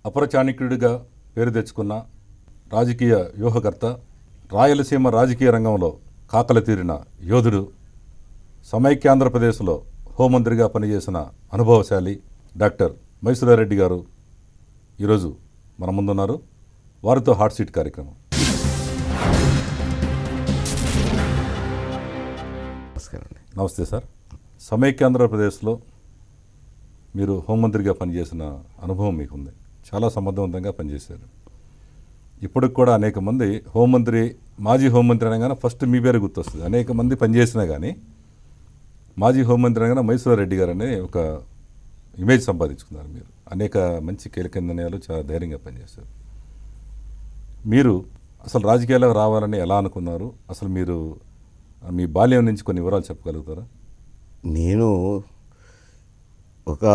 అపర చాణక్యుడిగా పేరు తెచ్చుకున్న రాజకీయ వ్యూహకర్త, రాయలసీమ రాజకీయ రంగంలో కాకలు తీరిన యోధుడు, సమైక్యాంధ్రప్రదేశ్లో హోంమంత్రిగా పనిచేసిన అనుభవశాలి డాక్టర్ మైసూరారెడ్డి గారు ఈరోజు మన ముందున్నారు. వారితో హాట్ సీట్ కార్యక్రమం. నమస్తే సార్. సమైక్యాంధ్రప్రదేశ్లో మీరు హోంమంత్రిగా పనిచేసిన అనుభవం మీకుంది. చాలా సమర్థవంతంగా పనిచేశారు. ఇప్పటికి కూడా అనేక మంది హోంమంత్రి, మాజీ హోంమంత్రి అనగానే ఫస్ట్ మీ పేరు గుర్తొస్తుంది. అనేక మంది పనిచేసినా కానీ మాజీ హోంమంత్రి అనగానే మైసూరారెడ్డి గారు అనే ఒక ఇమేజ్ సంపాదించుకున్నారు. మీరు అనేక మంచి కీలక నిర్ణయాలు చాలా ధైర్యంగా పనిచేశారు. మీరు అసలు రాజకీయాలకు రావాలని ఎలా అనుకున్నారు? అసలు మీరు మీ బాల్యం నుంచి కొన్ని వివరాలు చెప్పగలుగుతారా? నేను ఒక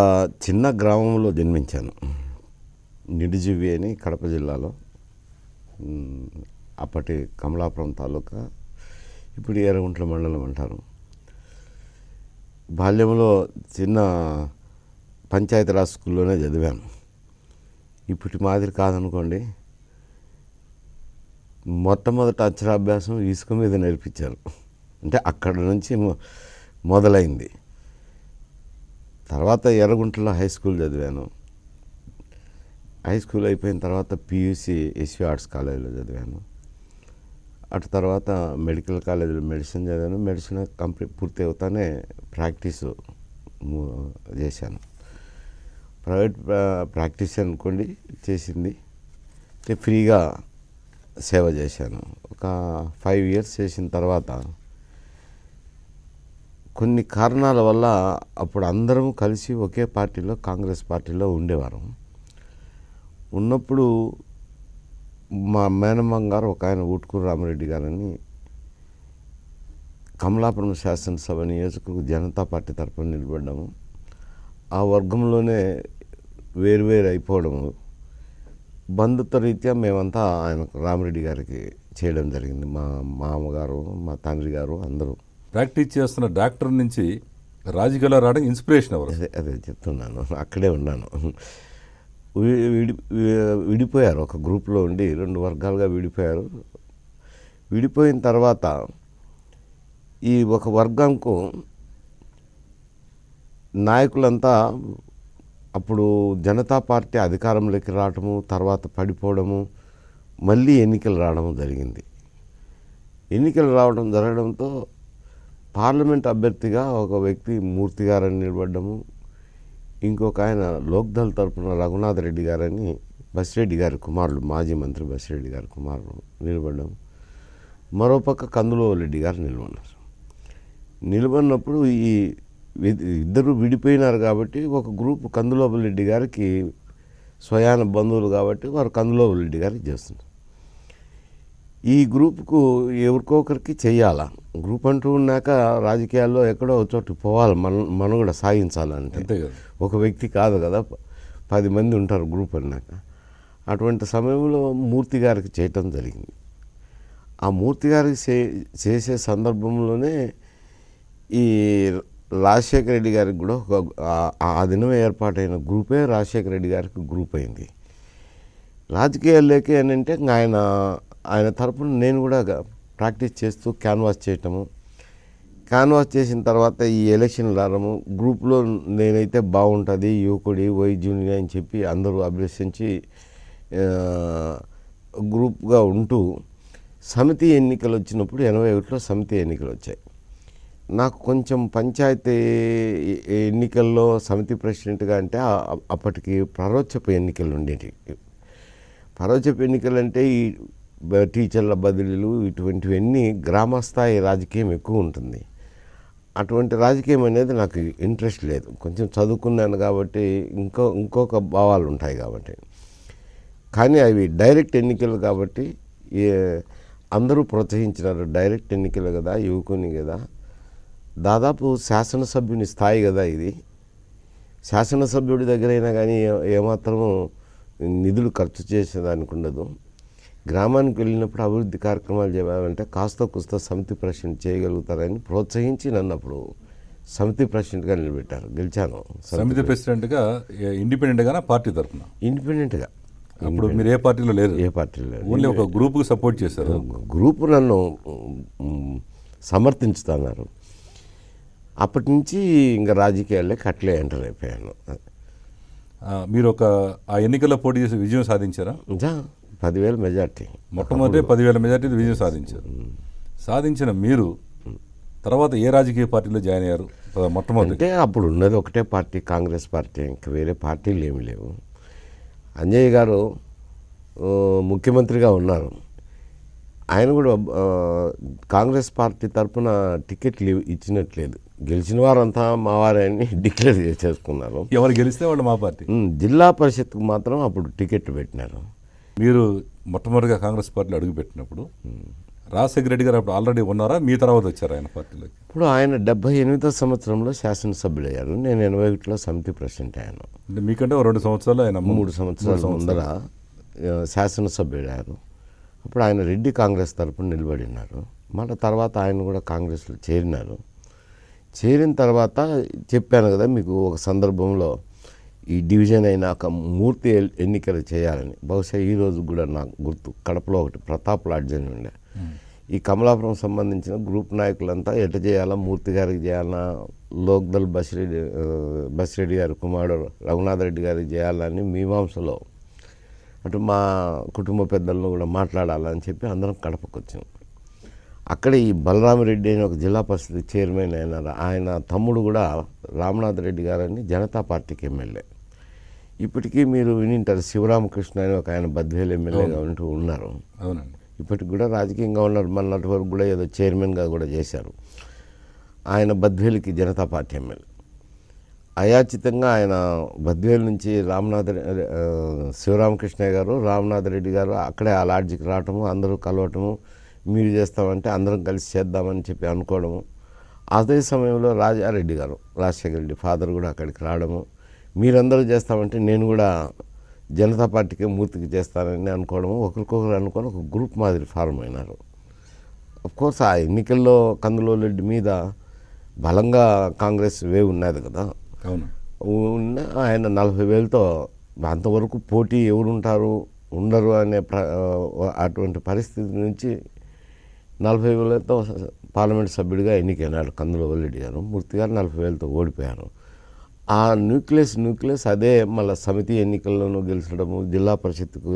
చిన్న గ్రామంలో జన్మించాను. నిడిజివి అని కడప జిల్లాలో, అప్పటి కమలాపురం తాలూకా, ఇప్పుడు ఎర్రగుంట్ల మండలం అంటారు. బాల్యంలో చిన్న పంచాయతీరాజ్ స్కూల్లోనే చదివాను. ఇప్పటి మాదిరి కాదనుకోండి. మొట్టమొదట అక్షరాభ్యాసం ఇసుక మీద నేర్పించారు. అంటే అక్కడ నుంచి మొదలైంది. తర్వాత ఎర్రగుంటలో హై స్కూల్ చదివాను. హై స్కూల్ అయిపోయిన తర్వాత పియూసి ఎస్వి ఆర్ట్స్ కాలేజీలో చదివాను. అటు తర్వాత మెడికల్ కాలేజీలో మెడిసిన్ చదివాను. మెడిసిన్ కంప్లీట్ పూర్తి అవుతానే ప్రాక్టీస్ చేశాను. ప్రైవేట్ ప్రాక్టీస్ అనుకోండి చేసింది. ఫ్రీగా సేవ చేశాను. ఒక 5 years చేసిన తర్వాత కొన్ని కారణాల వల్ల అప్పుడు అందరం కలిసి ఒకే పార్టీలో, కాంగ్రెస్ పార్టీలో ఉండేవారం. ఉన్నప్పుడు మా మేనమ్మ గారు ఒక ఆయన ఊట్కూరు రామరెడ్డి గారని కమలాపురం శాసనసభ నియోజకవర్గ జనతా పార్టీ తరఫున నిలబడ్డాము. ఆ వర్గంలోనే వేరువేరు అయిపోవడము, బంధుత్వ రీత్యా మేమంతా ఆయన రామరెడ్డి గారికి చేయడం జరిగింది. మా మామగారు, మా తండ్రి గారు అందరూ. ప్రాక్టీస్ చేస్తున్న డాక్టర్ నుంచి రాజకీయాల్లో రావడానికి ఇన్స్పిరేషన్ ఎవరు? అదే చెప్తున్నాను, అక్కడే ఉన్నాను. విడిపోయారు. ఒక గ్రూప్లో ఉండి 2 వర్గాలుగా విడిపోయారు. విడిపోయిన తర్వాత ఈ ఒక వర్గంకు నాయకులంతా అప్పుడు జనతా పార్టీ అధికారంలోకి రావడము, తర్వాత పడిపోవడము, మళ్ళీ ఎన్నికలు రావడము జరిగింది. ఎన్నికలు రావడం జరగడంతో పార్లమెంట్ అభ్యర్థిగా ఒక వ్యక్తి మూర్తి గారని నిలబడ్డము, ఇంకొక ఆయన లోక్దళ్ తరపున రఘునాథ్ రెడ్డి గారని బసిరెడ్డి గారి కుమారుడు, మాజీ మంత్రి బసిరెడ్డి గారి కుమారుడు నిలబడ్డాము. మరోపక్క కందులూరు రెడ్డి గారు నిలబడినారు. నిలబడినప్పుడు ఈ ఇద్దరు విడిపోయినారు కాబట్టి ఒక గ్రూప్ కందులూరు రెడ్డి గారికి స్వయాన బంధువులు కాబట్టి వారు కందులూరు రెడ్డి గారికి చేస్తున్నారు. ఈ గ్రూప్కు ఎవరికొకరికి చెయ్యాలా. గ్రూప్ అంటూ ఉన్నాక రాజకీయాల్లో ఎక్కడో చోటు పోవాలి, మనం కూడా సాగించాలంటే ఒక వ్యక్తి కాదు కదా, 10 మంది ఉంటారు గ్రూప్ అన్నాక. అటువంటి సమయంలో మూర్తి గారికి చేయటం జరిగింది. ఆ మూర్తి గారికి చేసే సందర్భంలోనే ఈ రాజశేఖర రెడ్డి గారికి కూడా ఆ దినం ఏర్పాటైన గ్రూపే రాజశేఖర రెడ్డి గారికి గ్రూప్ అయింది. రాజకీయాల్లోకి అని అంటే ఆయన తరపున నేను కూడా ప్రాక్టీస్ చేస్తూ క్యాన్వాస్ చేయటము. క్యాన్వాస్ చేసిన తర్వాత ఈ ఎలక్షన్లు రావడము, గ్రూప్లో నేనైతే బాగుంటుంది, యువకుడి, వైద్యుని అని చెప్పి అందరూ అభ్యసించి గ్రూప్గా ఉంటూ సమితి ఎన్నికలు వచ్చినప్పుడు 81లో సమితి ఎన్నికలు వచ్చాయి. నాకు కొంచెం పంచాయతీ ఎన్నికల్లో సమితి ప్రెసిడెంట్గా అంటే అప్పటికి పరోక్షపు ఎన్నికలు ఉండేవి. పరోక్షపు ఎన్నికలు అంటే ఈ టీచర్ల బదిలీలు ఇటువంటివన్నీ గ్రామస్థాయి రాజకీయం ఎక్కువ ఉంటుంది. అటువంటి రాజకీయం అనేది నాకు ఇంట్రెస్ట్ లేదు. కొంచెం చదువుకున్నాను కాబట్టి ఇంకొక భావాలు ఉంటాయి కాబట్టి. కానీ అవి డైరెక్ట్ ఎన్నికలు కాబట్టి అందరూ ప్రోత్సహించినారు. డైరెక్ట్ ఎన్నికలు కదా, యువకుని కదా, దాదాపు శాసనసభ్యుని స్థాయి కదా ఇది. శాసనసభ్యుడి దగ్గర అయినా కానీ ఏమాత్రము నిధులు ఖర్చు చేసేదానికి ఉండదు. గ్రామానికి వెళ్ళినప్పుడు అభివృద్ధి కార్యక్రమాలు చేయాలంటే కాస్త కుస్త సమితి ప్రెసిడెంట్ చేయగలుగుతారని ప్రోత్సహించి నన్ను అప్పుడు సమితి ప్రెసిడెంట్గా నిలబెట్టారు. గెలిచాను. సమితి ప్రెసిడెంట్గా ఇండిపెండెంట్గానా పార్టీ తరఫున? ఇండిపెండెంట్గా. అప్పుడు మీరు ఏ పార్టీలో లేరు, ఏ పార్టీలో ఓన్లీ ఒక గ్రూప్కి సపోర్ట్ చేశారు. గ్రూపు నన్ను సమర్థించుతున్నారు. అప్పటి నుంచి ఇంకా రాజకీయాల్లోకి అట్లే ఎంటర్ అయిపోయాను. మీరు ఆ ఎన్నికల్లో పోటీ చేసి విజయం సాధించారా? 10,000 మెజార్టీ, మొట్టమొదటి 10,000 మెజార్టీ విజయం సాధించారు. సాధించిన మీరు తర్వాత ఏ రాజకీయ పార్టీలో జాయిన్ అయ్యారు మొట్టమొదటి? అంటే అప్పుడు ఉన్నది ఒకటే పార్టీ, కాంగ్రెస్ పార్టీ. ఇంకా వేరే పార్టీలు ఏమీ లేవు. అంజయ్య గారు ముఖ్యమంత్రిగా ఉన్నారు. ఆయన కూడా కాంగ్రెస్ పార్టీ తరఫున టికెట్లు ఇచ్చినట్లేదు. గెలిచిన వారంతా మా వారని డిక్లేర్ చేసుకున్నారు. ఎవరు గెలిస్తే వాళ్ళు మా పార్టీ. జిల్లా పరిషత్కు మాత్రం అప్పుడు టికెట్ పెట్టినారు. మీరు మొట్టమొదటిగా కాంగ్రెస్ పార్టీలో అడుగుపెట్టినప్పుడు రాజశేఖర రెడ్డి గారు అప్పుడు ఆల్రెడీ ఉన్నారా, మీ తర్వాత వచ్చారు ఆయన పార్టీలోకి? ఇప్పుడు ఆయన 78వ సంవత్సరంలో శాసనసభ్యులయ్యారు. నేను 81లో సమితి ప్రెసిడెంట్ అయ్యాను. అంటే మీకంటే 2 సంవత్సరాలు ఆయన 3 సంవత్సరాల ముందర శాసనసభ్యులయ్యారు. అప్పుడు ఆయన రెడ్డి కాంగ్రెస్ తరపున నిలబడినారు. మళ్ళీ తర్వాత ఆయన కూడా కాంగ్రెస్లో చేరినారు. చేరిన తర్వాత చెప్పాను కదా మీకు, ఒక సందర్భంలో ఈ డివిజన్ అయినాక మూర్తి ఎన్నికలు చేయాలని. బహుశా ఈరోజు కూడా నాకు గుర్తు, కడపలో ఒకటి ప్రతాప్ లాడ్జ్ అని ఉండే. ఈ కమలాపురం సంబంధించిన గ్రూప్ నాయకులంతా ఎట్లా చేయాలా, మూర్తి గారికి చేయాలా, లోక్దల్ బసిరెడ్డి గారి కుమారుడు రఘునాథ్ రెడ్డి గారికి చేయాలని మీమాంసలో అటు మా కుటుంబ పెద్దలను కూడా మాట్లాడాలని చెప్పి అందరం కడపకు వచ్చాం. అక్కడ ఈ బలరామిరెడ్డి అని ఒక జిల్లా పరిషత్ చైర్మన్ అయినారు. ఆయన తమ్ముడు కూడా రామనాథ్ రెడ్డి గారని జనతా పార్టీకి ఎమ్మెల్యే. ఇప్పటికీ మీరు వినింటారు, శివరామకృష్ణ అని ఒక ఆయన బద్వేలు ఎమ్మెల్యేగా ఉంటూ ఉన్నారు. అవునండి. ఇప్పటికి కూడా రాజకీయంగా ఉన్నారు. మొన్నటి వరకు కూడా ఏదో చైర్మన్గా కూడా చేశారు. ఆయన బద్వేలుకి జనతా పార్టీ ఎమ్మెల్యే. అయాచితంగా ఆయన బద్వేలు నుంచి శివరామకృష్ణయ్య గారు, రామనాథ్ రెడ్డి గారు అక్కడే ఆ లాడ్జికి రావటము, అందరూ కలవటము, మీరు చేస్తామంటే అందరం కలిసి చేద్దామని చెప్పి అనుకోవడము. అదే సమయంలో రాజారెడ్డి గారు, రాజశేఖర రెడ్డి ఫాదర్ కూడా అక్కడికి రావడము, మీరందరూ చేస్తామంటే నేను కూడా జనతా పార్టీకి మూర్తికి చేస్తానని అనుకోవడము, ఒకరికొకరు అనుకొని ఒక గ్రూప్ మాదిరి ఫార్మ్ అయినారు. అఫ్కోర్స్ ఆ ఎన్నికల్లో కందులూరెడ్డి మీద బలంగా కాంగ్రెస్ వేవ్ ఉన్నది కదా. అవును. ఆయన 40,000తో అంతవరకు పోటీ ఎవరుంటారు ఉండరు అనే అటువంటి పరిస్థితి నుంచి 40,000తో పార్లమెంట్ సభ్యుడిగా ఎన్నికైనాడు కందులూరెడ్డి గారు. మూర్తి గారు 40,000తో ఓడిపోయారు. ఆ న్యూక్లియస్ అదే మళ్ళీ సమితి ఎన్నికల్లోనూ గెలిచడము, జిల్లా పరిషత్కు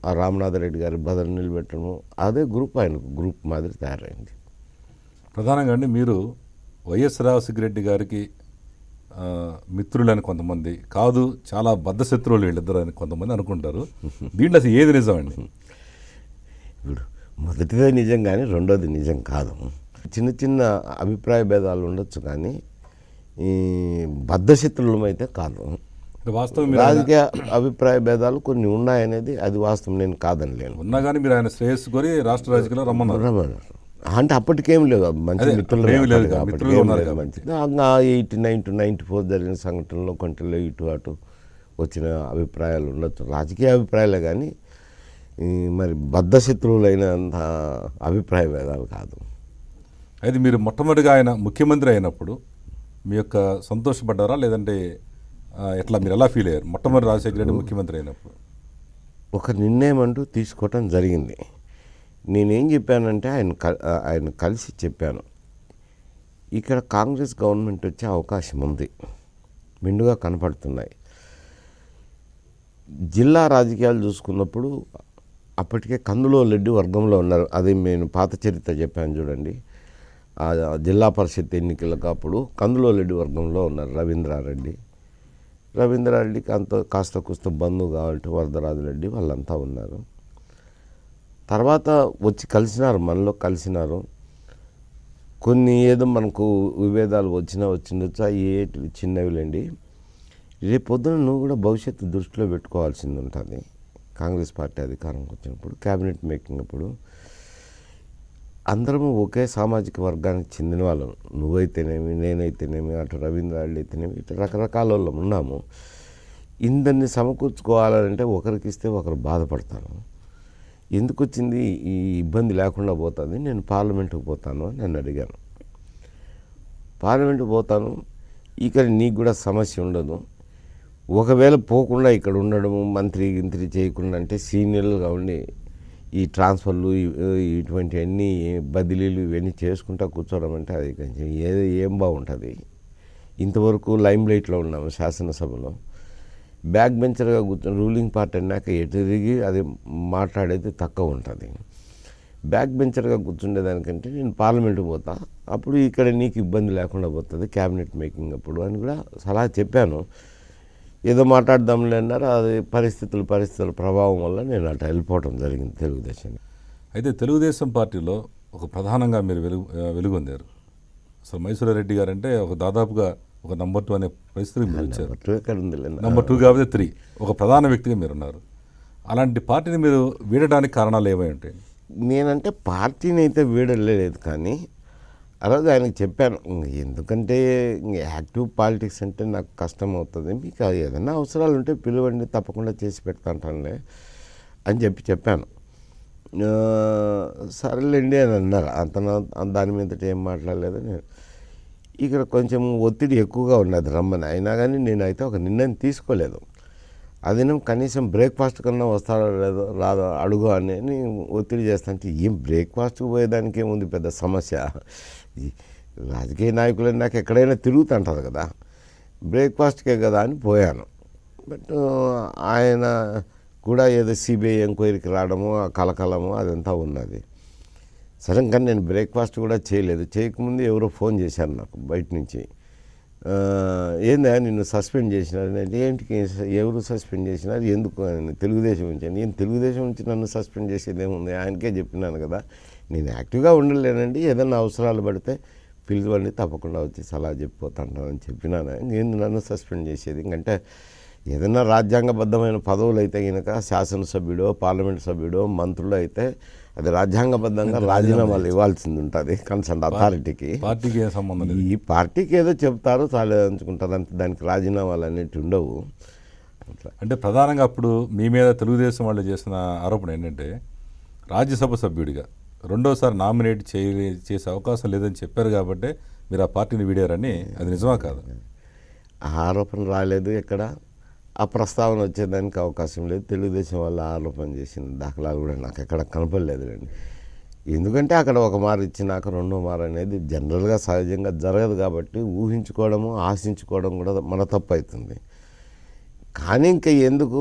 ఆ రామనాథ్ రెడ్డి గారి బదులు నిలబెట్టడము, అదే గ్రూప్ ఆయనకు గ్రూప్ మాదిరి తయారైంది. ప్రధానంగా అండి, మీరు వైఎస్ రాజశేఖర రెడ్డి గారికి మిత్రులని కొంతమంది, కాదు చాలా బద్ధశత్రువులు వీళ్ళిద్దరు అని కొంతమంది అనుకుంటారు. దీంట్లో అసలు ఏది నిజం అండి? ఇప్పుడు మొదటిదే నిజం కానీ రెండోది నిజం కాదు. చిన్న చిన్న అభిప్రాయ భేదాలు ఉండొచ్చు కానీ ఈ బద్ధశత్రువులం అయితే కాదు. వాస్తవం రాజకీయ అభిప్రాయ భేదాలు కొన్ని ఉన్నాయనేది అది వాస్తవం, నేను కాదని లేను. ఉన్నా కానీ మీరు ఆయన శ్రేయస్సు కోరి రాష్ట్ర రాజకీయాల్లో రమ్మన్నారు. అంటే అప్పటికేం లేదు, మంచి మిత్రులు మంచిది. 89 to 94 జరిగిన సంఘటనలో కొంచెంలో ఇటు అటు వచ్చిన అభిప్రాయాలు ఉండొచ్చు, రాజకీయ అభిప్రాయాలే కానీ మరి బద్ధశత్రువులైనంత అభిప్రాయ భేదాలు కాదు. అయితే మీరు మొట్టమొదటిగా ఆయన ముఖ్యమంత్రి అయినప్పుడు మీ యొక్క సంతోషపడ్డారా, లేదంటే ఎట్లా, మీరు ఎలా ఫీల్ అయ్యారు మొట్టమొదటి రాజశేఖర రెడ్డి ముఖ్యమంత్రి అయినప్పుడు? ఒక నిర్ణయం అంటూ తీసుకోవటం జరిగింది. నేనేం చెప్పానంటే ఆయన కలిసి చెప్పాను, ఇక్కడ కాంగ్రెస్ గవర్నమెంట్ వచ్చే అవకాశం ఉంది, మెండుగా కనపడుతున్నాయి. జిల్లా రాజకీయాలు చూసుకున్నప్పుడు అప్పటికే కందులూరెడ్డి వర్గంలో ఉన్నారు. అది నేను పాత చరిత్ర చెప్పాను చూడండి. ఆ జిల్లా పరిషత్ ఎన్నికలకు అప్పుడు కందులూరెడ్డి వర్గంలో ఉన్నారు. రవీంద్రారెడ్డికి అంత కాస్త కుస్త బంధువు కావాలంటే వరదరాజరెడ్డి వాళ్ళంతా ఉన్నారు. తర్వాత వచ్చి మనలో కలిసినారు. కొన్ని ఏదో మనకు విభేదాలు వచ్చిండొచ్చు, అవి చిన్నవిలేండి. రేపు పొద్దున నువ్వు కూడా భవిష్యత్తు దృష్టిలో పెట్టుకోవాల్సింది ఉంటుంది. కాంగ్రెస్ పార్టీ అధికారంకి వచ్చినప్పుడు, క్యాబినెట్ మేకింగ్ అప్పుడు అందరము ఒకే సామాజిక వర్గానికి చెందిన వాళ్ళం. నువ్వైతేనేమి, నేనైతేనేమి, అటు రవీంద్రారెడ్డి అయితేనేమి, ఇటు రకరకాల వాళ్ళం ఉన్నాము. ఇందరిని సమకూర్చుకోవాలంటే ఒకరికి ఇస్తే ఒకరు బాధపడతాను. ఎందుకు వచ్చింది ఈ ఇబ్బంది లేకుండా పోతుంది, నేను పార్లమెంటుకు పోతాను అని నన్ను అడిగాను. పార్లమెంటుకు పోతాను, ఇక్కడ నీకు కూడా సమస్య ఉండదు, ఒకవేళ పోకుండా ఇక్కడ ఉండడం మంత్రి గింత్రి చేయకుండా అంటే సీనియర్లుగా ఉండి ఈ ట్రాన్స్ఫర్లు ఇటువంటివన్నీ బదిలీలు ఇవన్నీ చేసుకుంటా కూర్చోవడం అంటే అది కొంచెం ఏం బాగుంటుంది. ఇంతవరకు లైమ్ లైట్లో ఉన్నాము శాసనసభలో. బ్యాక్ బెంచర్గా కూర్చొని రూలింగ్ పార్టీ అన్నాక ఎటు తిరిగి అది మాట్లాడేది తక్కువ ఉంటుంది. బ్యాక్ బెంచర్గా కూర్చుండేదానికంటే నేను పార్లమెంటు పోతా, అప్పుడు ఇక్కడ నీకు ఇబ్బంది లేకుండా పోతుంది క్యాబినెట్ మేకింగ్ అప్పుడు అని కూడా సలహా చెప్పాను. ఏదో మాట్లాడదాంలే అన్నారు. అది పరిస్థితుల ప్రభావం వల్ల నేను అటు వెళ్ళిపోవడం జరిగింది తెలుగుదేశం. అయితే తెలుగుదేశం పార్టీలో ఒక ప్రధానంగా మీరు వెలుగొందారు. అసలు మైసూర్ రెడ్డి గారు అంటే ఒక దాదాపుగా ఒక నంబర్ 2 అనే పరిస్థితికి మీరు వచ్చారు. నంబర్ 2 కాకపోతే 3 ఒక ప్రధాన వ్యక్తిగా మీరు ఉన్నారు. అలాంటి పార్టీని మీరు వీడడానికి కారణాలు ఏమై ఉంటాయి? నేనంటే పార్టీని అయితే వీడలేదు, కానీ ఆ రోజు ఆయనకు చెప్పాను, ఎందుకంటే యాక్టివ్ పాలిటిక్స్ అంటే నాకు కష్టం అవుతుంది, మీకు ఏదైనా అవసరాలు ఉంటే పిలువండి, తప్పకుండా చేసి పెడతాంటానులే అని చెప్పాను. సరేలేండి అని అన్నారు. దాని మీద ఏం మాట్లాడలేదు. నేను ఇక్కడ కొంచెం ఒత్తిడి ఎక్కువగా ఉన్నది రమ్మని, అయినా కానీ నేనైతే ఒక నిర్ణయం తీసుకోలేదు. అదినం కనీసం బ్రేక్ఫాస్ట్ కన్నా వస్తాడో లేదో రాదో అడుగు అని ఒత్తిడి చేస్తానంటే ఏం బ్రేక్ఫాస్ట్కి పోయేదానికి ఏముంది పెద్ద సమస్య. రాజకీయ నాయకులు నాకు ఎక్కడైనా తిరుగుతుంటారు కదా, బ్రేక్ఫాస్ట్కే కదా అని పోయాను. బట్ ఆయన కూడా ఏదో సిబిఐ ఎంక్వైరీకి రావడము, ఆ కలకలము అదంతా ఉన్నది. సరే, కానీ నేను బ్రేక్ఫాస్ట్ కూడా చేయలేదు. చేయకముందు ఎవరో ఫోన్ చేశారు నాకు బయట నుంచి, ఏందా నిన్ను సస్పెండ్ చేసినారు అంటే, ఏంటికి ఎవరు సస్పెండ్ చేసినారు, ఎందుకు అని, తెలుగుదేశం నుంచి అని. నేను తెలుగుదేశం నుంచి నన్ను సస్పెండ్ చేసేది ఏముంది, ఆయనకే చెప్పినాను కదా, నేను యాక్టివ్గా ఉండలేనండి, ఏదైనా అవసరాలు పడితే పిలువండి, తప్పకుండా వచ్చి సలహా చెప్పిపోతాను చెప్పినాను. నేను నన్ను సస్పెండ్ చేసేది ఇంకంటే ఏదైనా రాజ్యాంగబద్ధమైన పదవులు అయితే కనుక శాసనసభ్యుడో పార్లమెంట్ సభ్యుడో మంత్రులు అయితే అది రాజ్యాంగబద్ధంగా రాజీనామాలు ఇవ్వాల్సింది ఉంటుంది కన్సర్న్ అథారిటీకి. పార్టీకి ఏ సంబంధం లేదు. ఈ పార్టీకి ఏదో చెప్తారు చాలేదనుకుంటారు అంతే, దానికి రాజీనామాలు అనేవి ఉండవు. అంటే ప్రధానంగా అప్పుడు మీ మీద తెలుగుదేశం వాళ్ళు చేసిన ఆరోపణ ఏంటంటే, రాజ్యసభ సభ్యుడిగా రెండోసారి నామినేట్ చేసే అవకాశం లేదని చెప్పారు కాబట్టి మీరు ఆ పార్టీని వీడారని. అది నిజమా కాదు? ఆ ఆరోపణ రాలేదు, ఎక్కడ ఆ ప్రస్తావన వచ్చేదానికి అవకాశం లేదు. తెలుగుదేశం వాళ్ళు ఆరోపణ చేసిన దాఖలాలు కూడా నాకు ఎక్కడ కనపడలేదు అండి. ఎందుకంటే అక్కడ ఒక మారు ఇచ్చినాక రెండో మారు అనేది జనరల్గా సహజంగా జరగదు కాబట్టి ఊహించుకోవడము ఆశించుకోవడం కూడా మన తప్పు అవుతుంది. కానీ ఇంకా ఎందుకు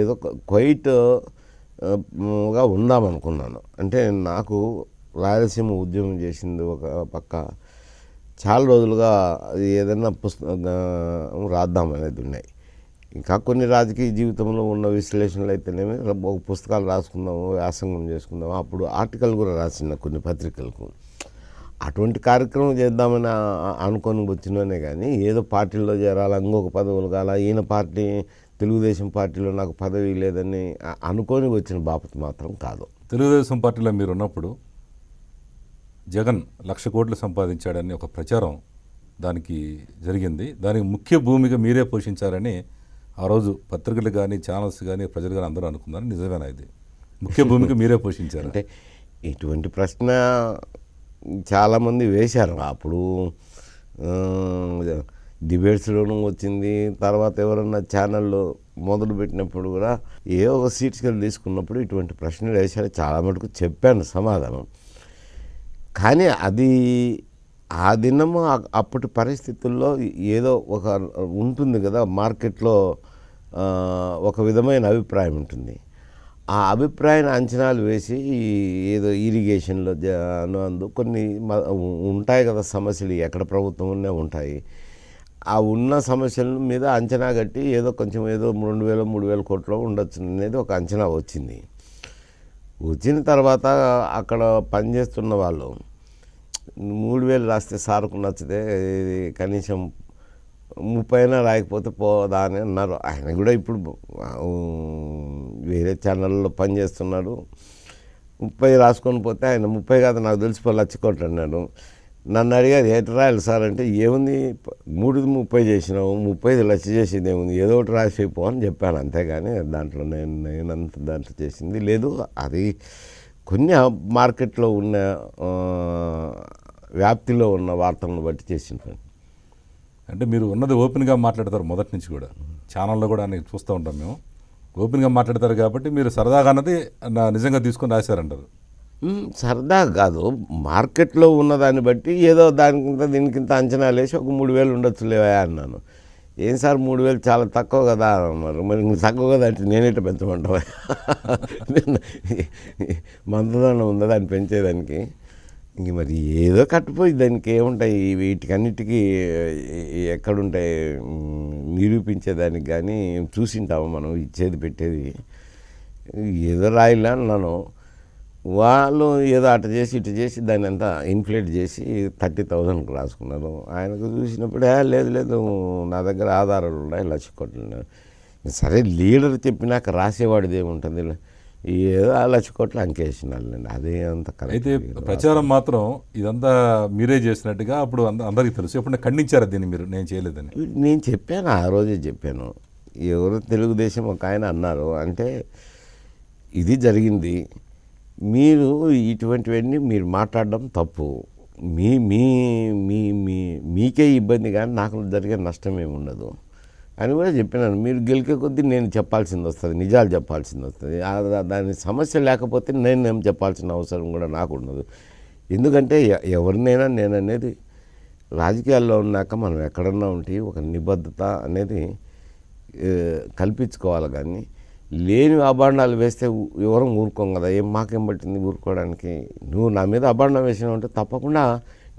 ఏదో క్వైట్గా ఉందామనుకున్నాను. అంటే నాకు రాయలసీమ ఉద్యమం చేసింది ఒక పక్క, చాలా రోజులుగా ఏదైనా పుస్తకం రాద్దామనేది ఉన్నాయి. ఇంకా కొన్ని రాజకీయ జీవితంలో ఉన్న విశ్లేషణలు అయితేనేమి ఒక పుస్తకాలు రాసుకుందాము, వ్యాసంగం చేసుకుందాము. అప్పుడు ఆర్టికల్ కూడా రాసిన కొన్ని పత్రికలకు. అటువంటి కార్యక్రమం చేద్దామని అనుకొని వచ్చిననే కానీ ఏదో పార్టీలో చేరాలి, ఇంకొక పదవులు కాల, ఈయన పార్టీ తెలుగుదేశం పార్టీలో నాకు పదవి లేదని అనుకొని వచ్చిన బాపత్ మాత్రం కాదు. తెలుగుదేశం పార్టీలో మీరు ఉన్నప్పుడు జగన్ 1,00,000 కోట్లు సంపాదించాడని ఒక ప్రచారం దానికి జరిగింది. దానికి ముఖ్య భూమిక మీరే పోషించారని ఆ రోజు పత్రికలు కానీ ఛానల్స్ కానీ ప్రజలు కానీ అందరూ అనుకున్నారు. నిజమేనా? ఇది ముఖ్య భూమిక మీరే పోషించారు అంటే ఇటువంటి ప్రశ్న చాలామంది వేశారు. అప్పుడు డిబేట్స్లోనూ వచ్చింది, తర్వాత ఎవరన్నా ఛానల్లో మొదలు పెట్టినప్పుడు కూడా ఏ ఒక సీట్స్కి తీసుకున్నప్పుడు ఇటువంటి ప్రశ్నలు వేశారు. చాలా మటుకు చెప్పాను సమాధానం. కానీ అది ఆ దినము అప్పటి పరిస్థితుల్లో ఏదో ఒక ఉంటుంది కదా, మార్కెట్లో ఒక విధమైన అభిప్రాయం ఉంటుంది. ఆ అభిప్రాయాన్ని అంచనాలు వేసి ఏదో ఇరిగేషన్లో అందు కొన్ని ఉంటాయి కదా సమస్యలు, ఎక్కడ ప్రభుత్వం ఉన్నా ఉంటాయి. ఆ ఉన్న సమస్యల మీద అంచనా కట్టి ఏదో కొంచెం ఏదో 2,000-3,000 కోట్లు ఉండొచ్చు అనేది ఒక అంచనా వచ్చింది. వచ్చిన తర్వాత అక్కడ పనిచేస్తున్న వాళ్ళు 3,000 రాస్తే సార్కు నచ్చితే కనీసం 30 రాయకపోతే పోదా అని అన్నారు. ఆయన కూడా ఇప్పుడు వేరే ఛానల్లో పనిచేస్తున్నాడు. 30 రాసుకొని పోతే ఆయన 30 కాదు నాకు తెలిసి 1,00,000 కోట్లు అన్నాడు. నన్ను అడిగారు ఏంటి రాయాలి సార్ అంటే, ఏముంది 3ది 30 చేసినావు, 30 లక్ష చేసింది ఏముంది, ఏదో ఒకటి రాసిపో అని చెప్పాను. అంతేగాని దాంట్లో నేనంత దాంట్లో చేసింది లేదు. అది కొన్ని మార్కెట్లో ఉన్న వ్యాప్తిలో ఉన్న వార్తలను బట్టి చేసిన పని. అంటే మీరు ఉన్నది ఓపెన్గా మాట్లాడతారు మొదటి నుంచి కూడా, ఛానల్లో కూడా అన్ని చూస్తూ ఉంటాం మేము. ఓపెన్గా మాట్లాడతారు కాబట్టి మీరు సరదాగా అన్నది నిజంగా తీసుకొని రాశారంటారు. సరదా కాదు, మార్కెట్లో ఉన్నదాన్ని బట్టి ఏదో దానికింత దీనికింత అంచనాలు వేసి ఒక 3,000 ఉండొచ్చులేవా అన్నాను. ఏం సార్ 3,000 చాలా తక్కువ కదా అన్నారు. మరి ఇంక తక్కువ కదా అంటే నేనేట పెంచమంటావా? మందదనం ఉందా దాన్ని పెంచేదానికి? ఇంక మరి ఏదో కట్టుపోయి దానికి ఏముంటాయి, వీటికన్నిటికీ ఎక్కడుంటాయి నిరూపించేదానికి? కానీ చూసింటాము మనం ఇచ్చేది పెట్టేది. ఏదో రాయిలా అన్నాను. వాళ్ళు ఏదో అటు చేసి ఇటు చేసి దాన్ని అంతా ఇన్ఫ్లేట్ చేసి 30,000కి రాసుకున్నారు. ఆయనకు చూసినప్పుడు లేదు లేదు నా దగ్గర ఆధారాలు ఉన్నాయి, 1,00,000 కోట్లు. సరే లీడర్ చెప్పినాక రాసేవాడిది ఏముంటుంది, ఏదో 1,00,000 కోట్లు అంకేసినాళ్ళండి. అదే అంత అయితే ప్రచారం మాత్రం ఇదంతా మీరే చేసినట్టుగా అప్పుడు అందరికీ తెలుసు. ఎప్పుడు ఖండించారా దీన్ని మీరు? నేను చేయలేదని నేను చెప్పాను, ఆ రోజే చెప్పాను. ఎవరు తెలుగుదేశం ఒక ఆయన అన్నారు, అంటే ఇది జరిగింది, మీరు ఇటువంటివన్నీ మీరు మాట్లాడడం తప్పు, మీ మీ మీ మీ మీకే ఇబ్బంది కానీ నాకు జరిగే నష్టం ఏమి ఉండదు అని కూడా చెప్పినాను. మీరు గెలికే కొద్దీ నేను చెప్పాల్సింది వస్తుంది, నిజాలు చెప్పాల్సింది వస్తుంది. దాని సమస్య లేకపోతే నేనేం చెప్పాల్సిన అవసరం కూడా నాకు ఉండదు. ఎందుకంటే ఎవరినైనా నేను అనేది రాజకీయాల్లో ఉన్నాక మనం ఎక్కడన్నా ఉంటే ఒక నిబద్ధత అనేది కల్పించుకోవాలి. కానీ లేని అభాండాలు వేస్తే ఎవరం ఊరుకోం కదా. మాకేం పట్టింది ఊరుకోవడానికి? నువ్వు నా మీద అభాండం వేసినావు అంటే తప్పకుండా